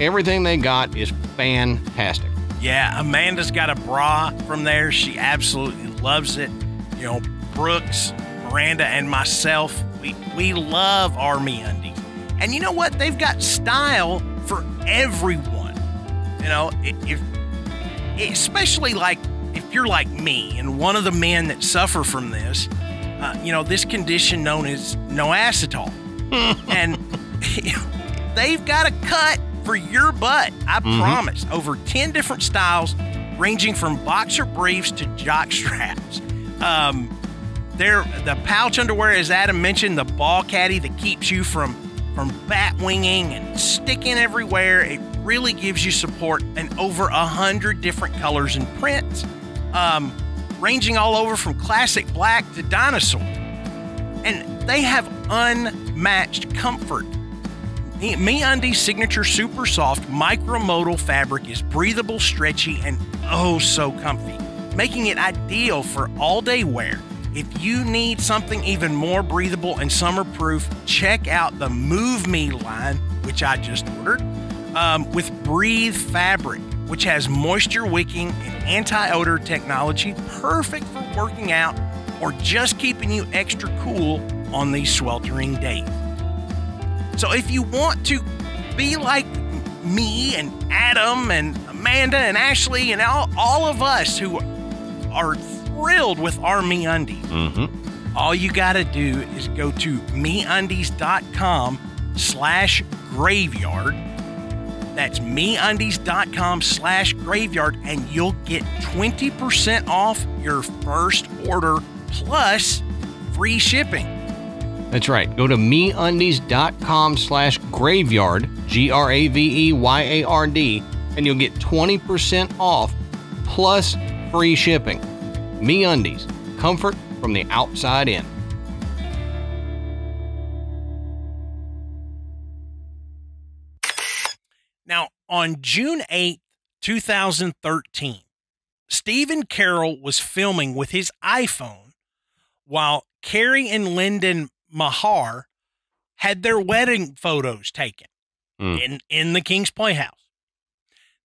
Everything they got is fantastic. Yeah, Amanda's got a bra from there. She absolutely loves it. You know, Brooks, Miranda, and myself, we love our Me Undies. And you know what? They've got style for everyone. You know, especially like if you're like me and one of the men that suffer from this, you know, this condition known as no acetol. And they've got a cut for your butt. I promise. Over 10 different styles, ranging from boxer briefs to jock straps. The pouch underwear, as Adam mentioned, the ball caddy that keeps you from bat winging and sticking everywhere. It really gives you support in over 100 different colors and prints, ranging all over from classic black to dinosaur. And they have unmatched comfort. Me Undies signature super soft micromodal fabric is breathable, stretchy, and oh so comfy, making it ideal for all-day wear. If you need something even more breathable and summer-proof, check out the Move Me line, which I just ordered, with Breathe Fabric, which has moisture-wicking and anti-odor technology, perfect for working out or just keeping you extra cool on these sweltering days. So if you want to be like me and Adam and Amanda and Ashley and all of us who are thrilled with our Me Undies, all you got to do is go to meundies.com/graveyard. That's meundies.com/graveyard, and you'll get 20% off your first order plus free shipping. That's right. Go to meundies.com/graveyard, GRAVEYARD, and you'll get 20% off plus free shipping. Me Undies, comfort from the outside in. Now, on June 8th, 2013, Stephen Carroll was filming with his iPhone while Carrie and Lyndon Mahar had their wedding photos taken in the King's Playhouse.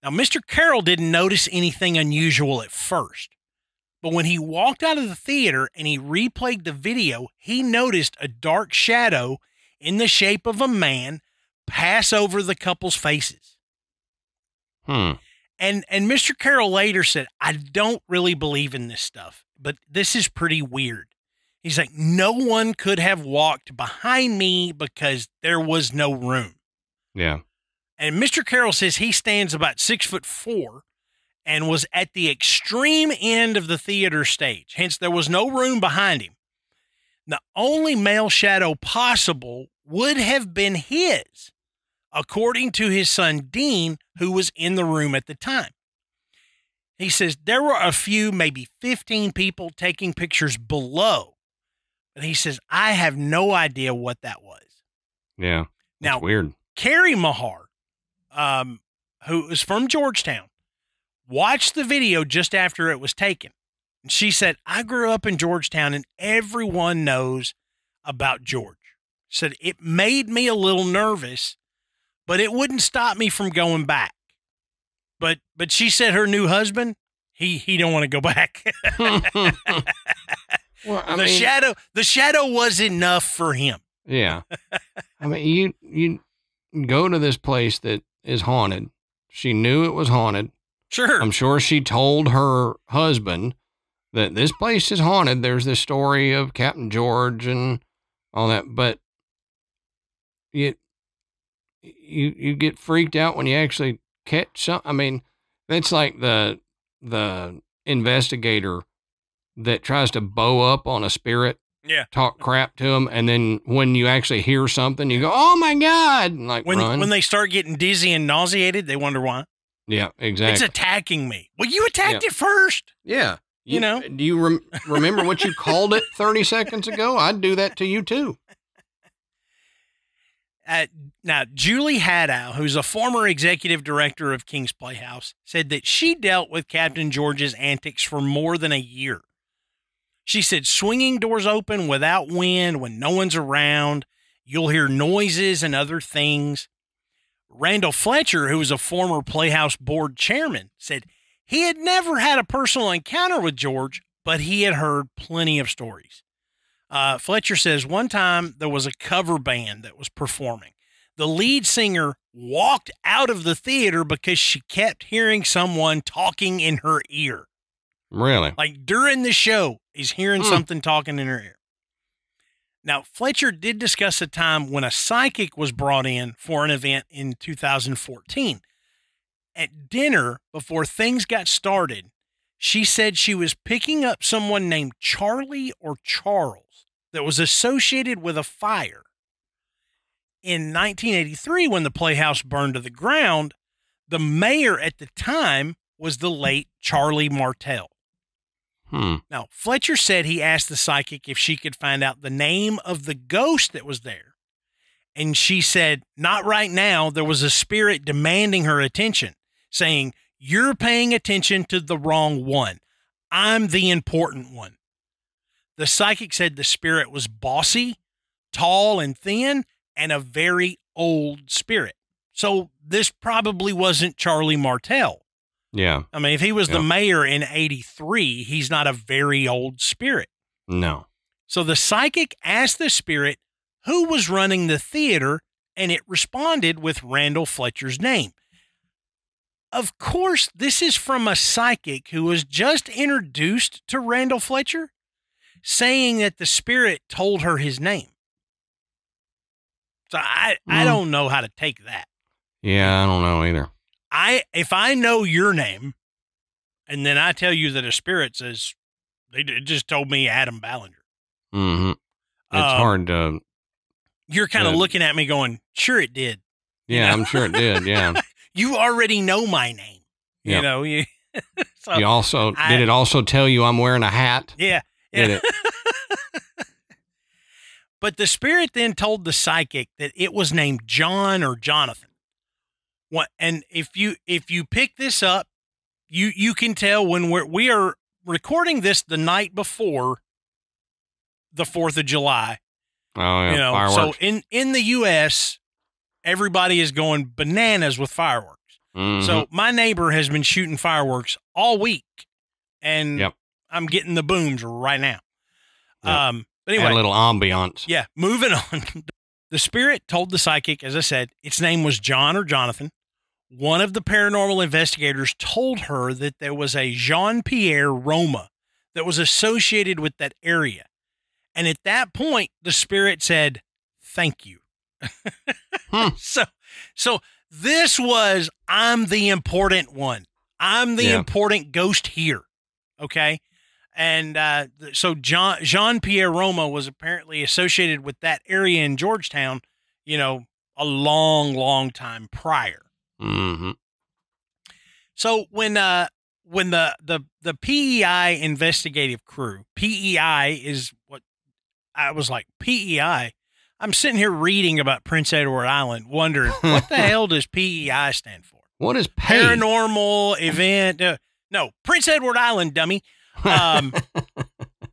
Now, Mr. Carroll didn't notice anything unusual at first, but when he walked out of the theater and he replayed the video, he noticed a dark shadow in the shape of a man pass over the couple's faces. And Mr. Carroll later said, I don't really believe in this stuff, but this is pretty weird. He's like, no one could have walked behind me because there was no room. Yeah. And Mr. Carroll says he stands about 6'4" and was at the extreme end of the theater stage. Hence, there was no room behind him. The only male shadow possible would have been his, according to his son, Dean, who was in the room at the time. He says there were a few, maybe 15 people taking pictures below. But he says, I have no idea what that was. Yeah. Now, weird. Carrie Mahar, who is from Georgetown, watched the video just after it was taken. And she said, I grew up in Georgetown and everyone knows about George. She said, it made me a little nervous, but it wouldn't stop me from going back. But she said her new husband, he don't want to go back. Well, the shadow was enough for him. Yeah. I mean, you go to this place that is haunted. She knew it was haunted. Sure. I'm sure she told her husband that this place is haunted. There's this story of Captain George and all that, but you get freaked out when you actually catch something. I mean, that's like the investigator that tries to bow up on a spirit. Yeah. Talk crap to him, and then when you actually hear something, you go, "Oh my God!" And like run. When they start getting dizzy and nauseated, they wonder why. Yeah, exactly. It's attacking me. Well, you attacked it first. Yeah. You know. Do you remember what you called it 30 seconds ago? I'd do that to you too. Now, Julie Haddow, who's a former executive director of King's Playhouse, said that she dealt with Captain George's antics for more than a year. She said swinging doors open without wind when no one's around. You'll hear noises and other things. Randall Fletcher, who was a former Playhouse board chairman, said he had never had a personal encounter with George, but he had heard plenty of stories. Fletcher says one time there was a cover band that was performing. The lead singer walked out of the theater because she kept hearing someone talking in her ear. Really? Like during the show, he's hearing something talking in her ear. Now, Fletcher did discuss a time when a psychic was brought in for an event in 2014. At dinner, before things got started, she said she was picking up someone named Charlie or Charles that was associated with a fire. In 1983, when the Playhouse burned to the ground, the mayor at the time was the late Charlie Martell. Now, Fletcher said he asked the psychic if she could find out the name of the ghost that was there. And she said, not right now. There was a spirit demanding her attention, saying, you're paying attention to the wrong one. I'm the important one. The psychic said the spirit was bossy, tall and thin, and a very old spirit. So this probably wasn't Charlie Martell. Yeah. I mean, if he was the mayor in 83, he's not a very old spirit. No. So the psychic asked the spirit who was running the theater, and it responded with Randall Fletcher's name. Of course, this is from a psychic who was just introduced to Randall Fletcher, saying that the spirit told her his name. So I don't know how to take that. Yeah, I don't know either. If I know your name, and then I tell you that a spirit says, they just told me Adam Ballinger. Mm-hmm. It's hard to. You're kind of looking at me going, sure it did. Yeah, I'm sure it did. Yeah. You already know my name. Yep. You know, so you also, did it also tell you I'm wearing a hat? Yeah. Did it? But the spirit then told the psychic that it was named John or Jonathan. What? And if you pick this up, you can tell when we are recording this the night before the 4th of July. Oh, yeah. You know, Fireworks. so in the U.S., everybody is going bananas with fireworks. Mhm. So my neighbor has been shooting fireworks all week, and Yep. I'm getting the booms right now. Yep. But Add anyway, a little ambiance. yeah, moving on. The spirit told the psychic, as I said, its name was John or Jonathan. One of the paranormal investigators told her that there was a Jean-Pierre Roma that was associated with that area. And at that point, the spirit said, "Thank you." So this was, I'm the important one. I'm the important ghost here. Okay. And so Jean-Pierre Roma was apparently associated with that area in Georgetown, you know, a long, long time prior. Mm-hmm. So when the PEI investigative crew, PEI is what I was like, PEI. I'm sitting here reading about Prince Edward Island, wondering what the hell does PEI stand for? What is PEI? Paranormal event? No, Prince Edward Island, dummy.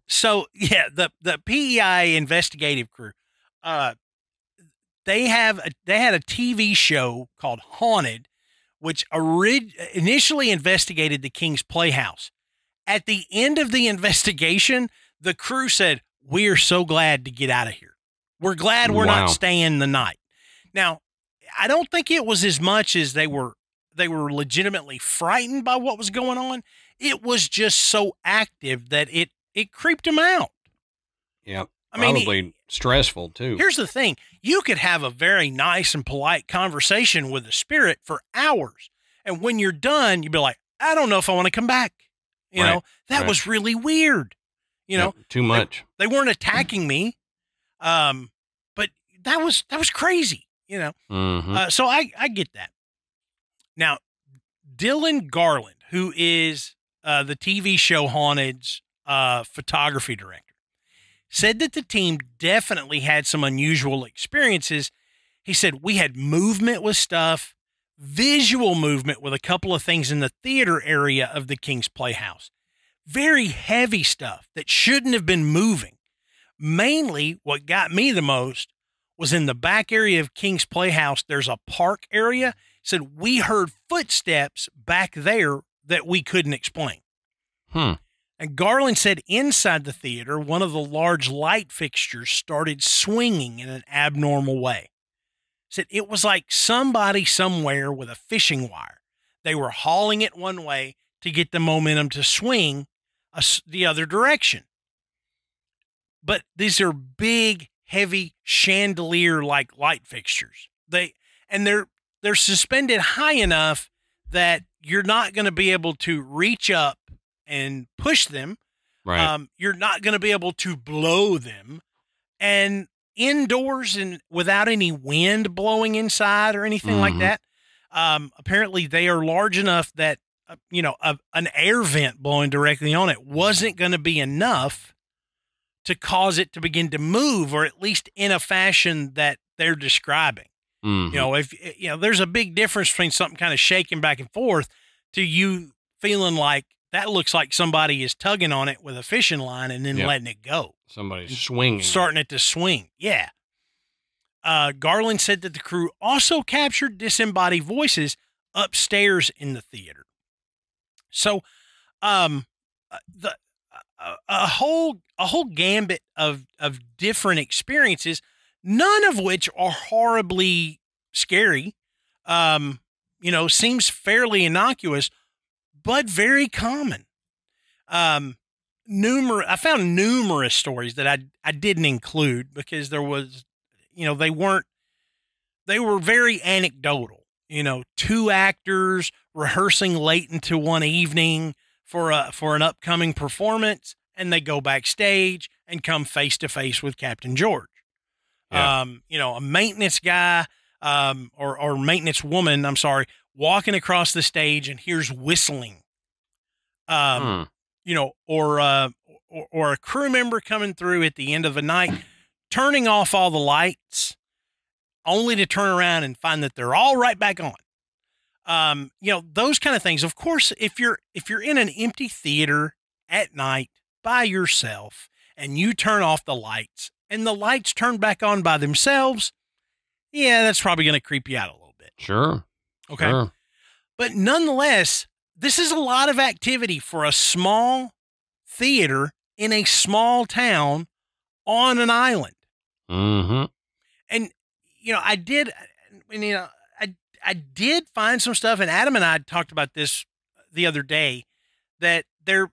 So yeah, the PEI investigative crew, they had a TV show called Haunted, which initially investigated the King's Playhouse. At the end of the investigation, the crew said, "We're so glad to get out of here. We're glad we're not staying the night." Now, I don't think it was as much as they were legitimately frightened by what was going on. It was just so active that it creeped them out. Yep. I mean, probably stressful too. Here's the thing. You could have a very nice and polite conversation with a spirit for hours. And when you're done, you'd be like, "I don't know if I want to come back." You know, that was really weird. You know, too much. They weren't attacking me. But that was crazy, you know? Mm-hmm. So I get that. Now, Dylan Garland, who is the TV show Haunted's photography director, said that the team definitely had some unusual experiences. He said, "We had movement with stuff, visual movement with a couple of things in the theater area of the King's Playhouse. Very heavy stuff that shouldn't have been moving. Mainly what got me the most was in the back area of King's Playhouse. There's a park area. Said we heard footsteps back there that we couldn't explain." And Garland said inside the theater, one of the large light fixtures started swinging in an abnormal way. Said it was like somebody somewhere with a fishing wire. They were hauling it one way to get the momentum to swing the other direction. But these are big, heavy chandelier-like light fixtures. They're suspended high enough that you're not going to be able to reach up and push them. Right. You're not going to be able to blow them. And indoors and without any wind blowing inside or anything like that. Apparently they are large enough that, an air vent blowing directly on it wasn't going to be enough to cause it to begin to move, or at least in a fashion that they're describing. There's a big difference between something kind of shaking back and forth to you feeling like that looks like somebody is tugging on it with a fishing line and then letting it go. Somebody's swinging. Starting it to swing. Yeah. Garland said that the crew also captured disembodied voices upstairs in the theater. So, a whole gambit of different experiences, none of which are horribly scary. Seems fairly innocuous, but very common. I found numerous stories that I didn't include because there was, they were very anecdotal. 2 actors rehearsing late into one evening for an upcoming performance, and they go backstage and come face to face with Captain George. Yeah. A maintenance guy, or maintenance woman, I'm sorry, walking across the stage and hears whistling. Or a crew member coming through at the end of the night, turning off all the lights, only to turn around and find that they're all right back on. Those kind of things. Of course, if you're in an empty theater at night by yourself and you turn off the lights and the lights turn back on by themselves, yeah, that's probably going to creep you out a little bit. Sure. Okay. Sure. But nonetheless, this is a lot of activity for a small theater in a small town on an island. Mm-hmm. And, I did find some stuff, and Adam and I talked about this the other day, that it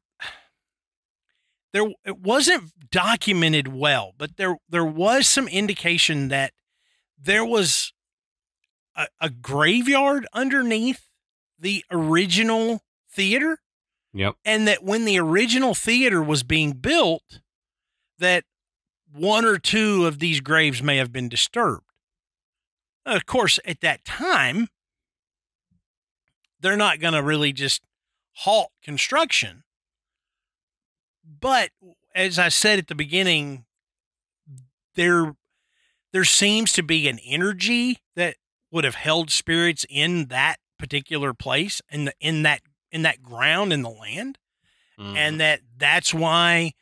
wasn't documented well, but there was some indication that there was a graveyard underneath the original theater. Yep. And that when the original theater was being built, that one or two of these graves may have been disturbed. Of course, at that time, they're not going to really just halt construction. But as I said at the beginning, there seems to be an energy that would have held spirits in that particular place and in that ground in the land. Mm-hmm. And that's why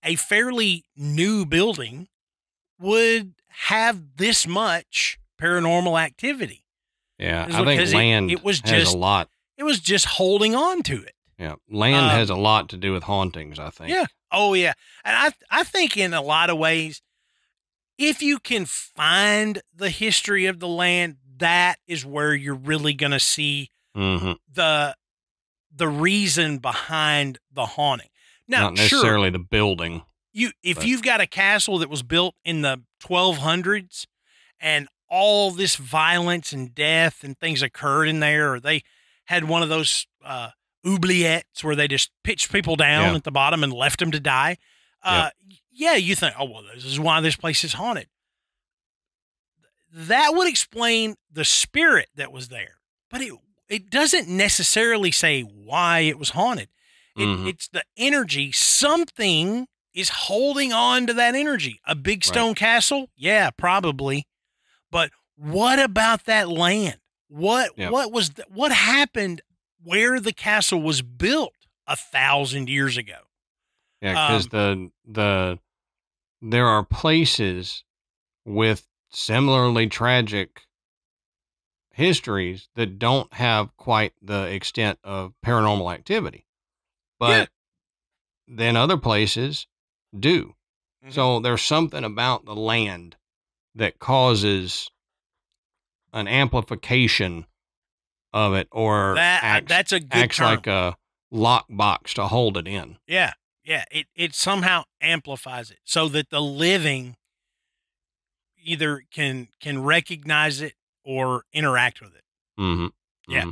a fairly new building would have this much paranormal activity. Yeah, I think land has a lot. It was just holding on to it. Yeah, land has a lot to do with hauntings, I think. Yeah. Oh, yeah. And I think in a lot of ways, if you can find the history of the land, that is where you're really going to see the reason behind the haunting. Now, not necessarily the building. If you've got a castle that was built in the 1200s and all this violence and death and things occurred in there, or they had one of those oubliettes where they just pitched people down at the bottom and left them to die. Yeah, you think, oh, well, this is why this place is haunted. That would explain the spirit that was there, but it doesn't necessarily say why it was haunted. It's the energy. Something is holding on to that energy. A big stone castle? Yeah, probably. But what about that land? What happened where the castle was built 1,000 years ago? Yeah, because there are places with similarly tragic histories that don't have quite the extent of paranormal activity, but then other places do. Mm-hmm. So there's something about the land that causes an amplification of it, or that's a good acts term. Like a lockbox to hold it in. Yeah. Yeah. It somehow amplifies it so that the living either can recognize it or interact with it. Mm-hmm. Yeah. Mm-hmm.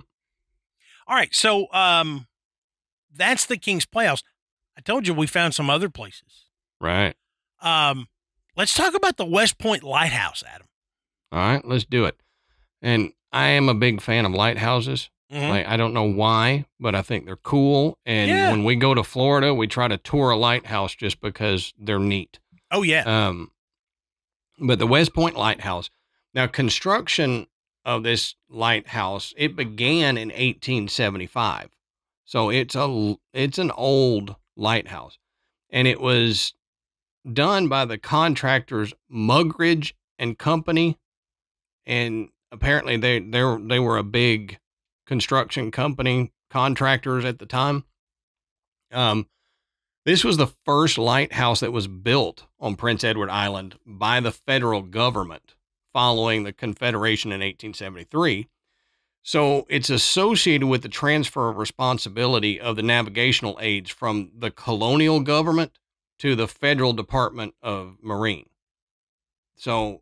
All right. So, that's the King's Playhouse. I told you we found some other places. Right. Let's talk about the West Point Lighthouse, Adam. All right, let's do it. And I am a big fan of lighthouses. Mm-hmm. Like, I don't know why, but I think they're cool. And when we go to Florida, we try to tour a lighthouse just because they're neat. Oh, yeah. But the West Point Lighthouse, now construction of this lighthouse, it began in 1875. So it's an old lighthouse, and it was done by the contractors Mugridge and Company. And apparently they were a big construction company, contractors at the time. This was the first lighthouse that was built on Prince Edward Island by the federal government following the Confederation in 1873. So it's associated with the transfer of responsibility of the navigational aids from the colonial government to the Federal Department of Marine. So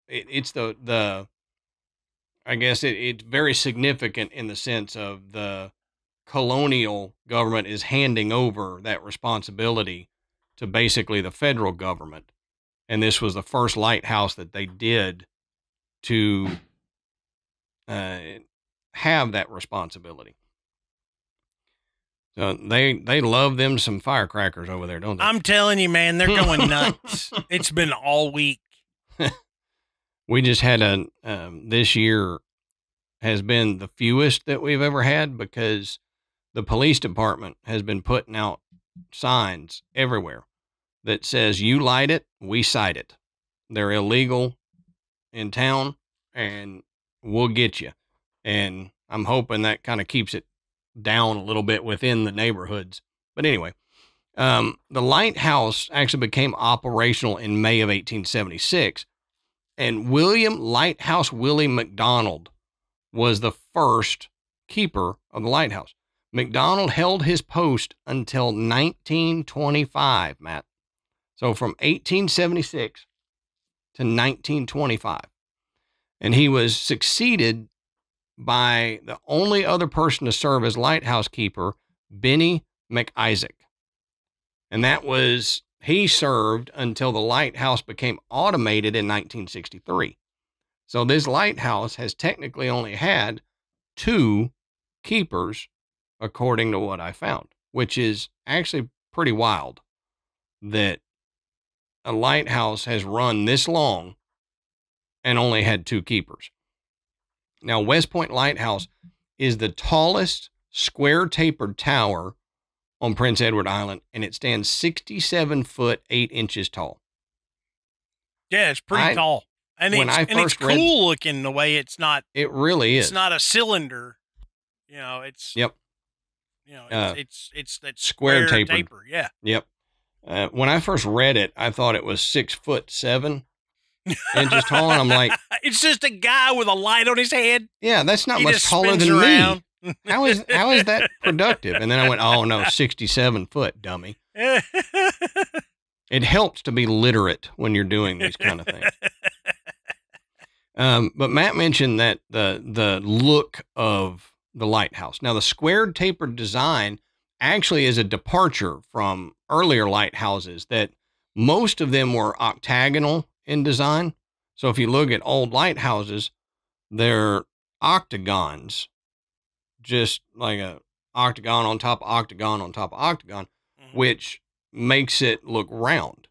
it's I guess it's very significant in the sense of the colonial government is handing over that responsibility to basically the federal government. And this was the first lighthouse that they did to have that responsibility. So they love them some firecrackers over there, don't they? I'm telling you, man, they're going nuts. It's been all week. We just had this year has been the fewest that we've ever had because the police department has been putting out signs everywhere that says you light it, we cite it. They're illegal in town and we'll get you. And I'm hoping that kind of keeps it down a little bit within the neighborhoods. But anyway, the lighthouse actually became operational in May of 1876. And William Lighthouse Willie McDonald was the first keeper of the lighthouse. McDonald held his post until 1925, Matt. So from 1876 to 1925. And he was succeeded by the only other person to serve as lighthouse keeper, Benny McIsaac. And that was, he served until the lighthouse became automated in 1963. So this lighthouse has technically only had 2 keepers, according to what I found, which is actually pretty wild that a lighthouse has run this long and only had 2 keepers. Now, West Point Lighthouse is the tallest square tapered tower on Prince Edward Island, and it stands 67 foot 8 inches tall. Yeah, it's pretty tall. And it's cool looking the way it's not. It really is. It's not a cylinder. You know, it's. Yep. You know, it's that square taper. Yeah. Yep. When I first read it, I thought it was 6'7" inches tall, and I'm like, it's just a guy with a light on his head. Yeah, that's not much taller than me. How is that productive? And then I went, oh no, 67 foot, dummy. It helps to be literate when you're doing these kind of things. But Matt mentioned that the look of the lighthouse. Now, the squared tapered design actually is a departure from earlier lighthouses that most of them were octagonal in design. So if you look at old lighthouses, they're octagons, just like a octagon on top of octagon on top of octagon, which makes it look round.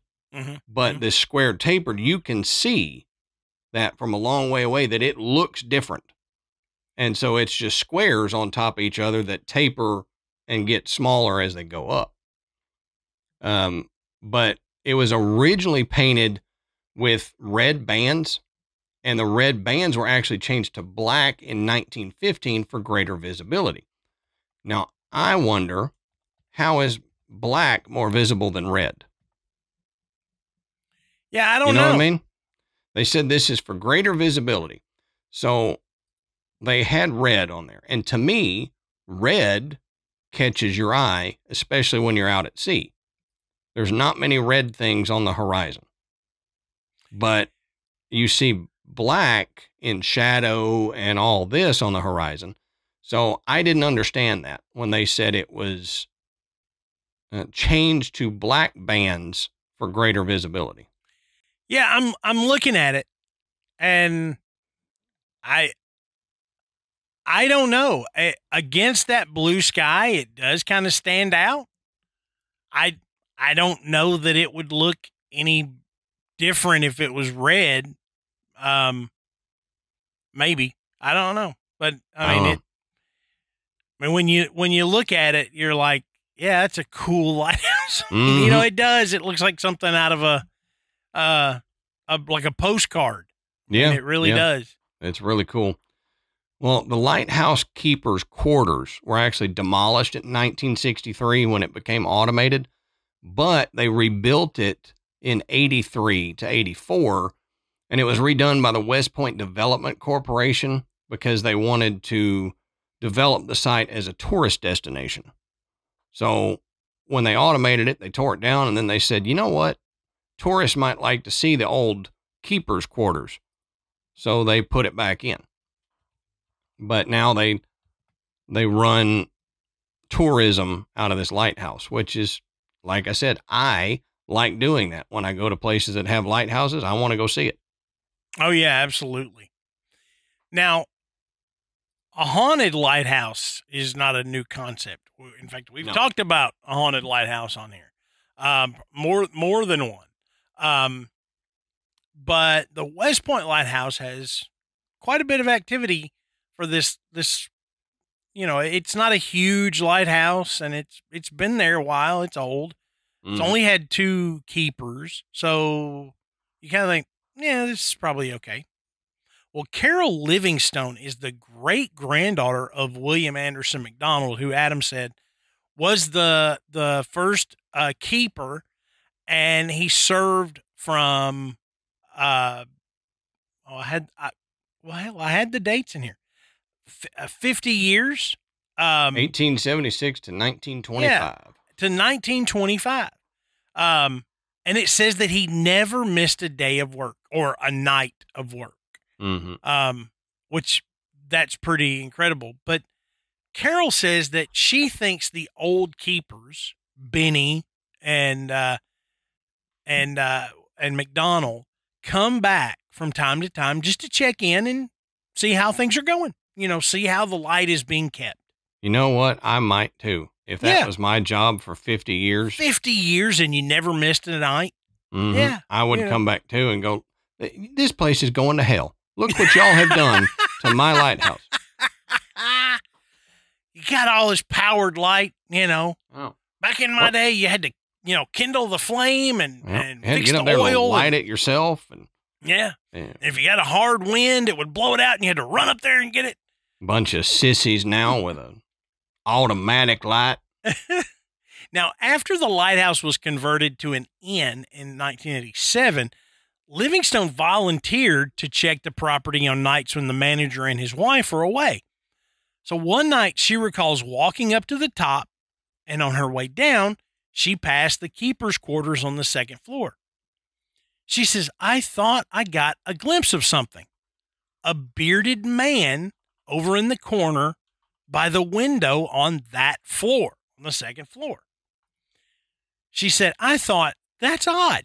But this squared tapered, you can see that from a long way away that it looks different. And so it's just squares on top of each other that taper and get smaller as they go up. But it was originally painted with red bands, and the red bands were actually changed to black in 1915 for greater visibility. Now, I wonder, how is black more visible than red? Yeah, I don't know. You know what I mean? They said this is for greater visibility. So they had red on there. And to me, red catches your eye, especially when you're out at sea. There's not many red things on the horizon. But you see black in shadow and all this on the horizon. So I didn't understand that when they said it was changed to black bands for greater visibility. Yeah, I'm looking at it, and I don't know. Against that blue sky, it does kind of stand out. I don't know that it would look any different if it was red. Maybe. I don't know. But I mean when you look at it, you're like, yeah, that's a cool lighthouse. Mm-hmm. You know, it does. It looks like something out of like a postcard. Yeah. And it really does. It's really cool. Well, the lighthouse keeper's quarters were actually demolished in 1963 when it became automated, but they rebuilt it in 83 to 84, and it was redone by the West Point Development Corporation because they wanted to develop the site as a tourist destination. So when they automated it, they tore it down, and then they said, you know what? Tourists might like to see the old keeper's quarters. So they put it back in. But now they run tourism out of this lighthouse, which is, like I said, I like doing that. When I go to places that have lighthouses, I want to go see it. Oh, yeah, absolutely. Now, a haunted lighthouse is not a new concept. In fact, we've talked about a haunted lighthouse on here, more than one. But the West Point Lighthouse has quite a bit of activity for this, you know, it's not a huge lighthouse, and it's been there a while. It's old. It's only had 2 keepers, so you kind of think, yeah, this is probably okay. Well, Carol Livingstone is the great-granddaughter of William Anderson McDonald, who Adam said was the first keeper, and he served from I had the dates in here. 50 years. 1876 to 1925. Yeah, to 1925. And it says that he never missed a day of work or a night of work. Which that's pretty incredible. But Carol says that she thinks the old keepers, Benny and McDonald, come back from time to time just to check in and see how things are going. See how the light is being kept. You know what? I might too. If that was my job for 50 years. 50 years and you never missed a night. Yeah. I would come back too and go, this place is going to hell. Look what y'all have done to my lighthouse. You got all this powered light, Oh. Back in my day, you had to, kindle the flame and fix get the up there oil. And light it yourself. And if you got a hard wind, it would blow it out and you had to run up there and get it. Bunch of sissies now with an automatic light. Now, after the lighthouse was converted to an inn in 1987, Livingstone volunteered to check the property on nights when the manager and his wife were away. So one night she recalls walking up to the top, and on her way down, she passed the keeper's quarters on the second floor. She says, I thought I got a glimpse of something. A bearded man over in the corner by the window on that floor, on the second floor. She said, I thought, that's odd,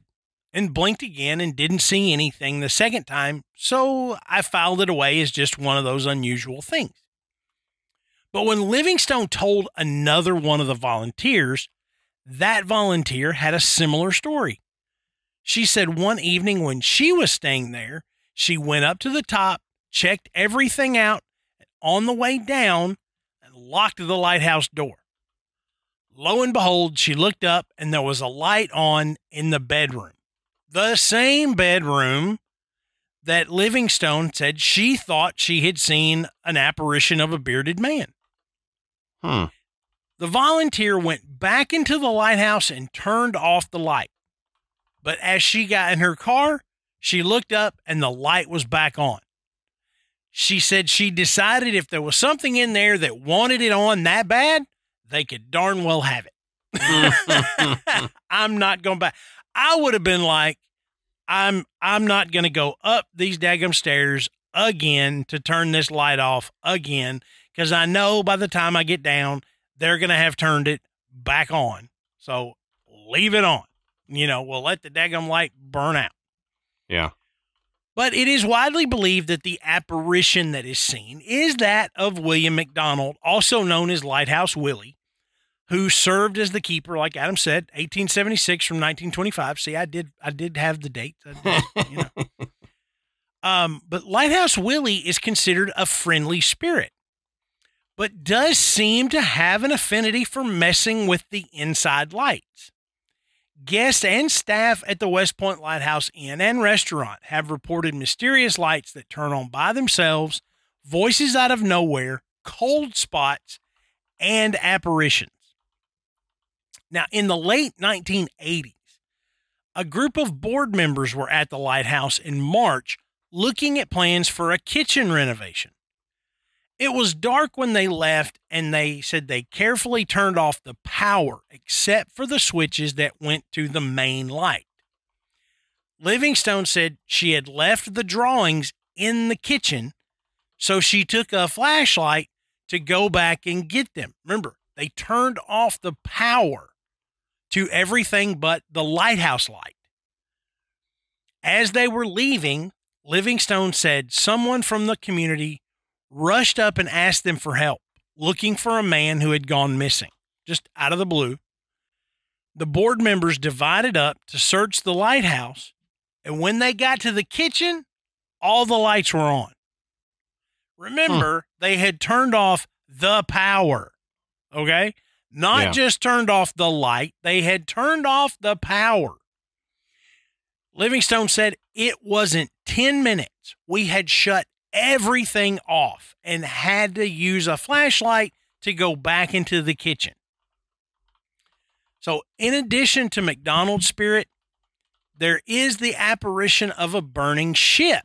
and blinked again and didn't see anything the second time, so I filed it away as just one of those unusual things. But when Livingstone told another one of the volunteers, that volunteer had a similar story. She said one evening when she was staying there, she went up to the top, checked everything out, and on the way down, and locked the lighthouse door. Lo and behold, she looked up and there was a light on in the bedroom. The same bedroom that Livingstone said she thought she had seen an apparition of a bearded man. The volunteer went back into the lighthouse and turned off the light. But as she got in her car, she looked up and the light was back on. She said she decided if there was something in there that wanted it on that bad, they could darn well have it. I'm not going back. I would have been like, I'm not going to go up these daggum stairs again to turn this light off again, because I know by the time I get down, they're going to have turned it back on. So leave it on. We'll let the daggum light burn out. Yeah. But it is widely believed that the apparition that is seen is that of William McDonald, also known as Lighthouse Willie, who served as the keeper, like Adam said, 1876 from 1925. See, I did have the date. But Lighthouse Willie is considered a friendly spirit, but does seem to have an affinity for messing with the inside lights. Guests and staff at the West Point Lighthouse Inn and Restaurant have reported mysterious lights that turn on by themselves, voices out of nowhere, cold spots, and apparitions. Now, in the late 1980s, a group of board members were at the lighthouse in March looking at plans for a kitchen renovation. It was dark when they left, and they said they carefully turned off the power except for the switches that went to the main light. Livingstone said she had left the drawings in the kitchen, so she took a flashlight to go back and get them. Remember, they turned off the power to everything but the lighthouse light. As they were leaving, Livingstone said someone from the community rushed up and asked them for help, looking for a man who had gone missing, just out of the blue. The board members divided up to search the lighthouse, and when they got to the kitchen, all the lights were on. Remember, they had turned off the power, okay? Not just turned off the light, they had turned off the power. Livingstone said it wasn't 10 minutes. We had shut everything off and had to use a flashlight to go back into the kitchen. So in addition to McDonald's spirit, there is the apparition of a burning ship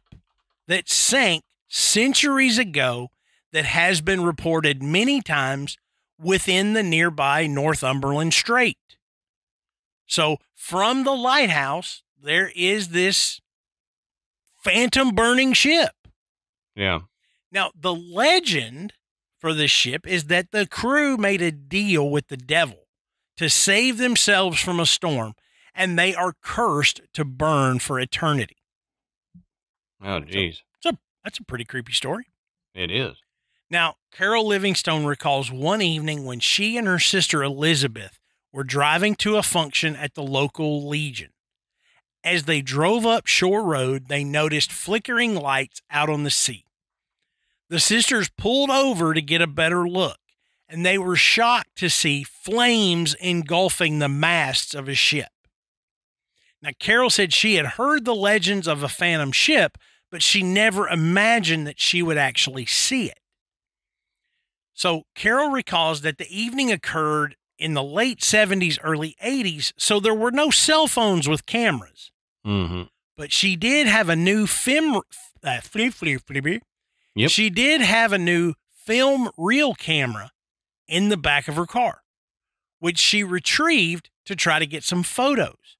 that sank centuries ago that has been reported many times within the nearby Northumberland Strait. So from the lighthouse, there is this phantom burning ship. Yeah. Now, the legend for this ship is that the crew made a deal with the devil to save themselves from a storm, and they are cursed to burn for eternity. Oh, geez. So that's a pretty creepy story. It is. Now, Carol Livingstone recalls one evening when she and her sister Elizabeth were driving to a function at the local Legion. As they drove up Shore Road, they noticed flickering lights out on the sea. The sisters pulled over to get a better look, and they were shocked to see flames engulfing the masts of a ship. Now, Carol said she had heard the legends of a phantom ship, but she never imagined that she would actually see it. So Carol recalls that the evening occurred in the late 70s, early 80s, so there were no cell phones with cameras. Mm-hmm. But she did have a new She did have a new film reel camera in the back of her car, which she retrieved to try to get some photos.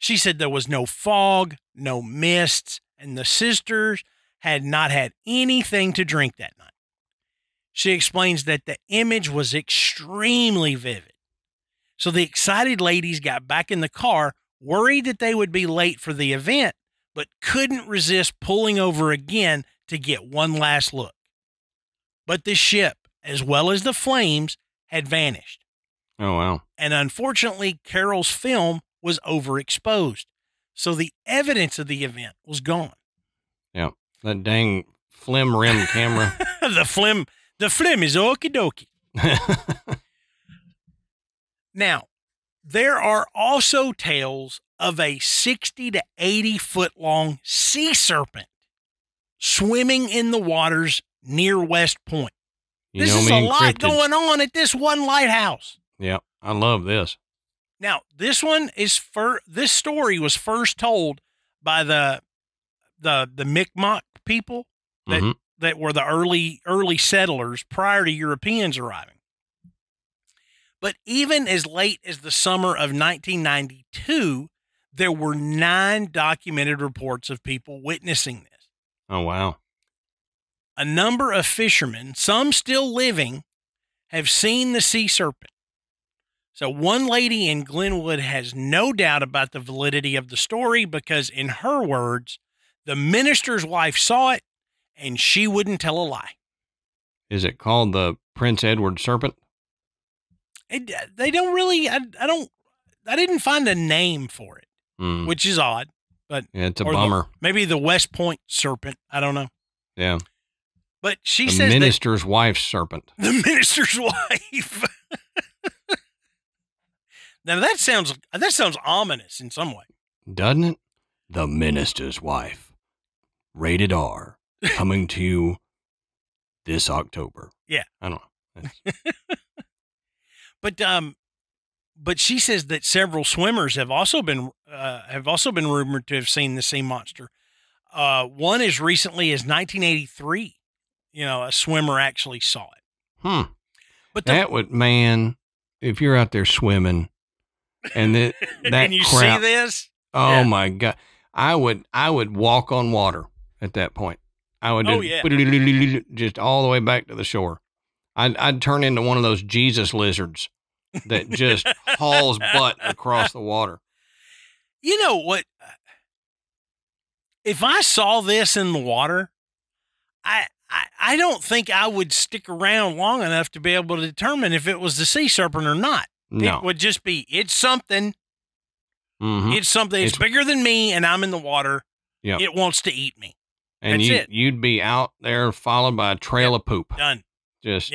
She said there was no fog, no mists, and the sisters had not had anything to drink that night. She explains that the image was extremely vivid. So the excited ladies got back in the car, worried that they would be late for the event, but couldn't resist pulling over again to get one last look. But the ship, as well as the flames, had vanished. Oh, wow. And unfortunately, Carol's film was overexposed, so the evidence of the event was gone. Yeah, that dang flim rim camera. The flim is okie dokie. Now, there are also tales of a 60 to 80 foot long sea serpent swimming in the waters near West Point. This is a lot going on at this one lighthouse. Yeah, I love this. Now, this story was first told by the Mi'kmaq people that were the early settlers prior to Europeans arriving. But even as late as the summer of 1992, there were 9 documented reports of people witnessing this. Oh, wow. A number of fishermen, some still living, have seen the sea serpent. So one lady in Glenwood has no doubt about the validity of the story because, in her words, the minister's wife saw it and she wouldn't tell a lie. Is it called the Prince Edward Serpent? They don't really, I didn't find a name for it, which is odd. But yeah, it's a bummer. Maybe the West Point Serpent. I don't know. Yeah. But she the says minister's wife's serpent. The minister's wife. Now that sounds ominous in some way. Doesn't it? The minister's wife. Rated R. Coming to you this October. Yeah. I don't know. But she says that several swimmers have also been rumored to have seen the sea monster. One as recently as 1983. A swimmer actually saw it. But that would, man, if you're out there swimming and that and you crap, see this, oh my God, I would walk on water at that point. I would just all the way back to the shore. I'd turn into one of those Jesus lizards that just hauls butt across the water. You know what? If I saw this in the water, I don't think I would stick around long enough to be able to determine if it was the sea serpent or not. No. It would just be, it's something. Mm-hmm. It's something. It's bigger than me, and I'm in the water. Yep. It wants to eat me. And you'd be out there followed by a trail of poop. Done. Just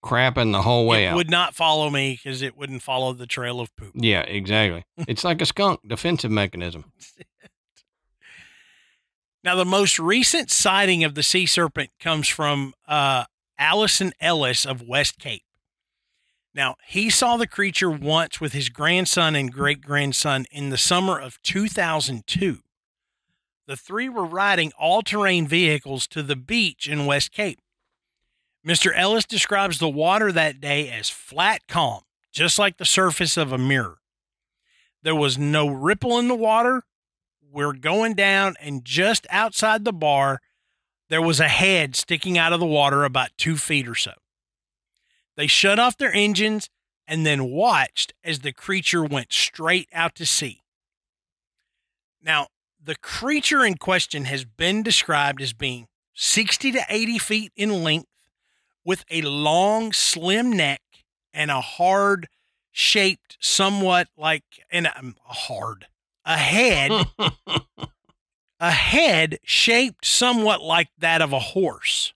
crapping the whole way It out. would not follow me because it wouldn't follow the trail of poop. Yeah, exactly. It's like a skunk defensive mechanism. Now, the most recent sighting of the sea serpent comes from Allison Ellis of West Cape. Now, he saw the creature once with his grandson and great-grandson in the summer of 2002. The three were riding all-terrain vehicles to the beach in West Cape. Mr. Ellis describes the water that day as flat calm, just like the surface of a mirror. There was no ripple in the water. We're going down, and just outside the bar, there was a head sticking out of the water about 2 feet or so. They shut off their engines and then watched as the creature went straight out to sea. Now, the creature in question has been described as being 60 to 80 feet in length, with a long, slim neck and a hard-shaped, somewhat like a head shaped somewhat like that of a horse.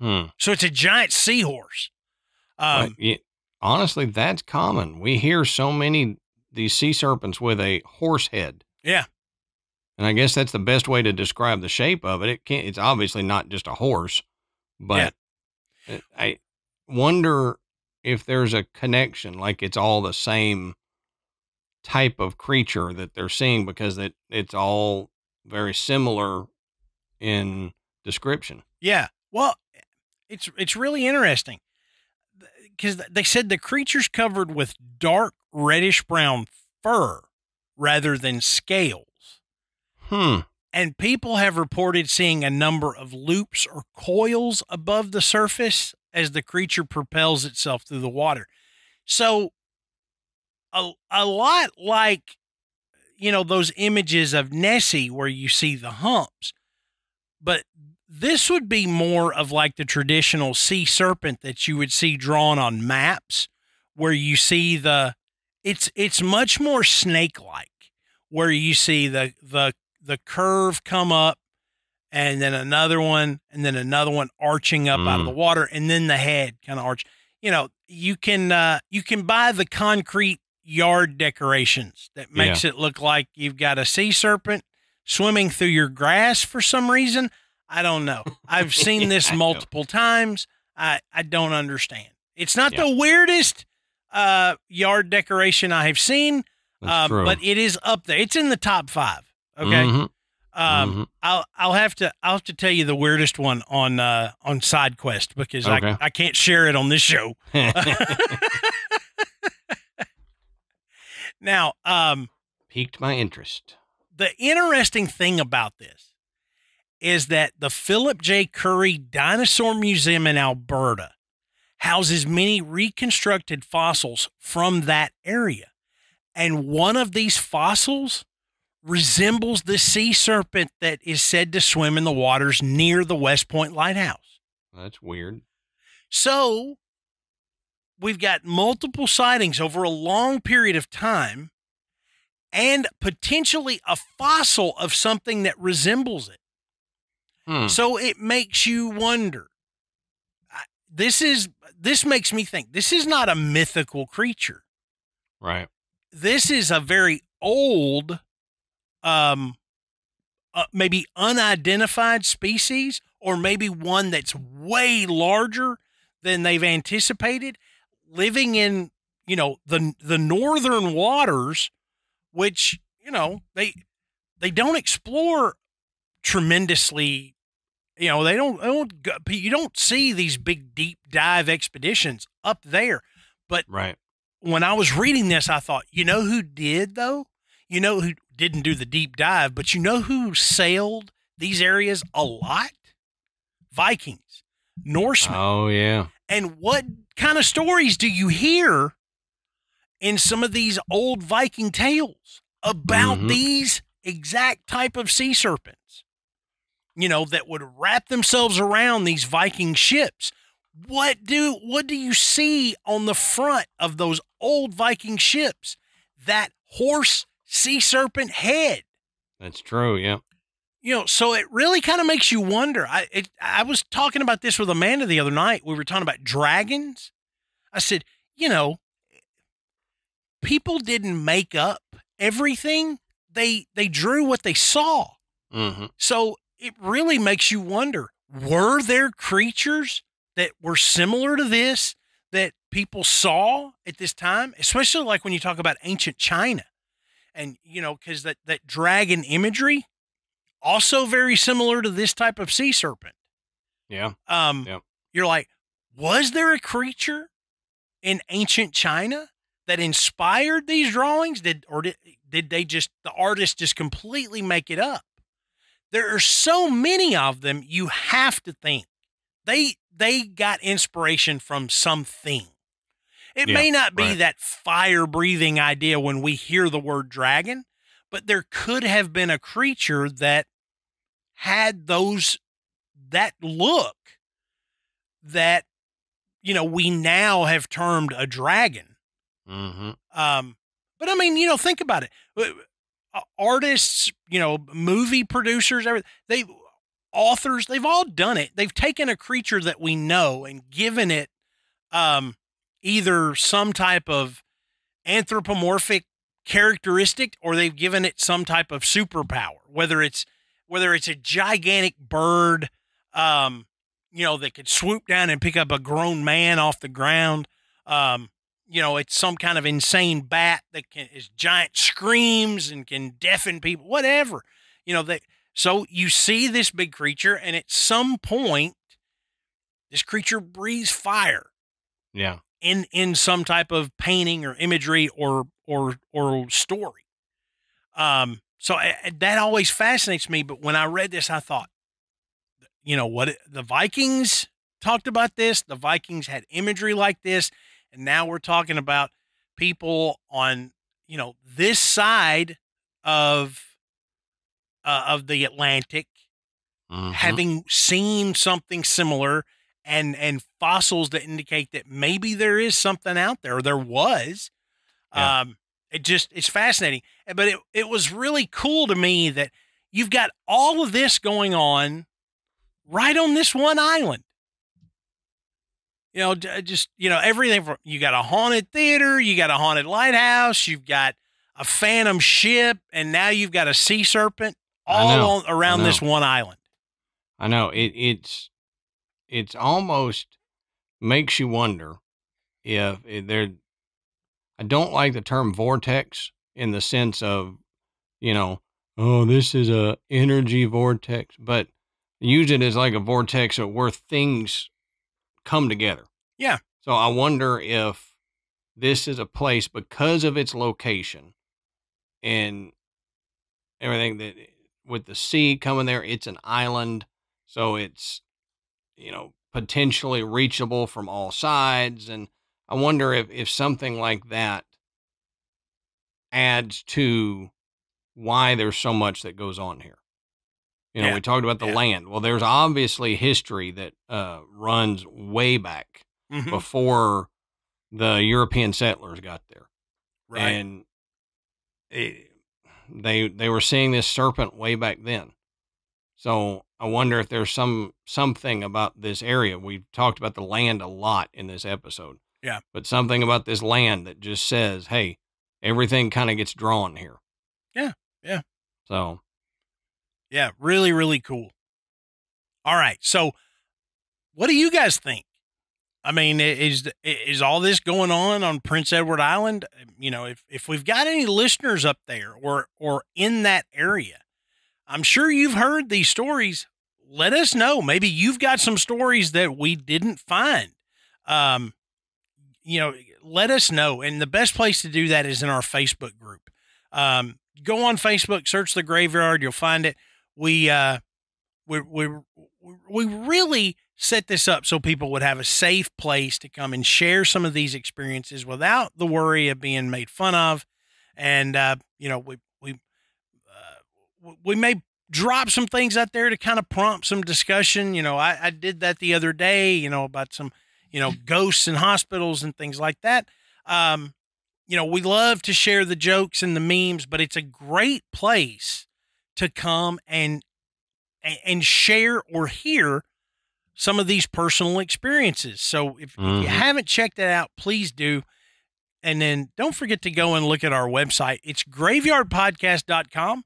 So it's a giant seahorse. Honestly, that's common. We hear so many these sea serpents with a horse head. Yeah. And I guess that's the best way to describe the shape of it. It's obviously not just a horse, but I wonder if there's a connection, like it's all the same type of creature that they're seeing, because it's all very similar in description. Yeah. Well, it's really interesting because they said the creature's covered with dark reddish brown fur rather than scales. And people have reported seeing a number of loops or coils above the surface as the creature propels itself through the water. So a lot like, those images of Nessie where you see the humps, but this would be more of like the traditional sea serpent that you would see drawn on maps, where you see it's much more snake-like, where you see the curve come up and then another one arching up out of the water, and then the head kind of arch. You can buy the concrete yard decorations that makes it look like you've got a sea serpent swimming through your grass for some reason. I don't know. I've seen this multiple times. I don't understand. It's not the weirdest yard decoration I have seen, but it is up there. It's in the top 5. Okay. I'll have to tell you the weirdest one on SideQuest, because I can't share it on this show. Now, piqued my interest. The interesting thing about this is that the Philip J. Curry Dinosaur Museum in Alberta houses many reconstructed fossils from that area. And one of these fossils resembles the sea serpent that is said to swim in the waters near the West Point Lighthouse. That's weird. So we've got multiple sightings over a long period of time, and potentially a fossil of something that resembles it. So it makes you wonder. This makes me think this is not a mythical creature. Right. This is a very old, maybe unidentified species, or maybe one that's way larger than they've anticipated, living in, the northern waters, which, they don't explore tremendously. You don't see these big deep dive expeditions up there. But when I was reading this, I thought, who did though? Who didn't do the deep dive, but who sailed these areas a lot? Vikings, Norsemen. Oh yeah. And what kind of stories do you hear in some of these old Viking tales about these exact type of sea serpents? That would wrap themselves around these Viking ships. What do you see on the front of those old Viking ships? That horse sea serpent head. That's true, yeah. So it really kind of makes you wonder. I was talking about this with Amanda the other night. We were talking about dragons. I said, people didn't make up everything. They drew what they saw. Mm-hmm. So it really makes you wonder, were there creatures that were similar to this that people saw at this time? Especially like when you talk about ancient China and, because that dragon imagery, also very similar to this type of sea serpent. Yeah. You're like, was there a creature in ancient China that inspired these drawings? Did they just, the artist just completely make it up? There are so many of them, you have to think they got inspiration from something. It may not be that fire-breathing idea when we hear the word dragon, but there could have been a creature that had that look that, we now have termed a dragon. Mm-hmm. But I mean, think about it. Artists, movie producers, authors, they've all done it. They've taken a creature that we know and given it either some type of anthropomorphic characteristic, or they've given it some type of superpower, whether it's a gigantic bird, that could swoop down and pick up a grown man off the ground. It's some kind of insane bat that is giant screams and can deafen people, whatever, so you see this big creature, and at some point this creature breathes fire. Yeah. In some type of painting or imagery or story. So that always fascinates me. But when I read this, I thought, what, the Vikings talked about this. The Vikings had imagery like this. And now we're talking about people on, this side of the Atlantic, mm-hmm. having seen something similar and fossils that indicate that maybe there is something out there, or there was. Yeah. It's fascinating. But it was really cool to me that you've got all of this going on right on this one island. Everything from, you got a haunted theater, you got a haunted lighthouse, you've got a phantom ship, and now you've got a sea serpent all around this one island. I know it's almost makes you wonder if there. I don't like the term vortex in the sense of, this is a energy vortex, but use it as like a vortex where things come together. Yeah. So I wonder if this is a place, because of its location and everything, that with the sea coming there, it's an island. So it's, potentially reachable from all sides. And I wonder if something like that adds to why there's so much that goes on here. We talked about the land. Well, there's obviously history that runs way back before the European settlers got there. Right. And they were seeing this serpent way back then. So I wonder if there's something about this area. We've talked about the land a lot in this episode. Yeah. But something about this land that just says, hey, everything kind of gets drawn here. Yeah. Yeah. So. Yeah. Really, really cool. All right. So what do you guys think? I mean, is all this going on Prince Edward Island? If we've got any listeners up there or in that area, I'm sure you've heard these stories. Let us know. Maybe you've got some stories that we didn't find. Let us know. And the best place to do that is in our Facebook group. Go on Facebook, search The Graveyard. You'll find it. We really set this up so people would have a safe place to come and share some of these experiences without the worry of being made fun of. And, we may drop some things out there to kind of prompt some discussion. I did that the other day, about some, ghosts in hospitals and things like that. We love to share the jokes and the memes, but it's a great place to come and and share or hear some of these personal experiences. So if you haven't checked that out, please do. And then don't forget to go and look at our website. It's graveyardpodcast.com.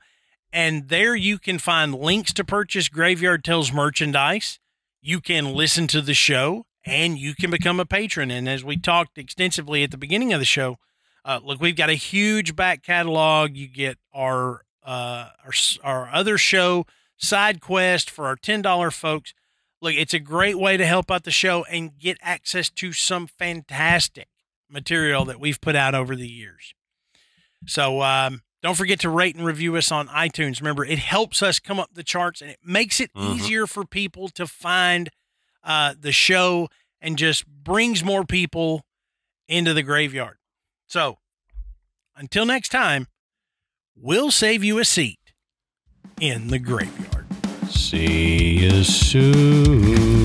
And there you can find links to purchase Graveyard Tales merchandise. You can listen to the show, and you can become a patron. And as we talked extensively at the beginning of the show, look, we've got a huge back catalog. You get our other show, Side Quest, for our $10 folks. Look, it's a great way to help out the show and get access to some fantastic material that we've put out over the years. So don't forget to rate and review us on iTunes. Remember, it helps us come up the charts, and it makes it easier for people to find the show and just brings more people into the graveyard. So until next time, we'll save you a seat in the graveyard. See you soon.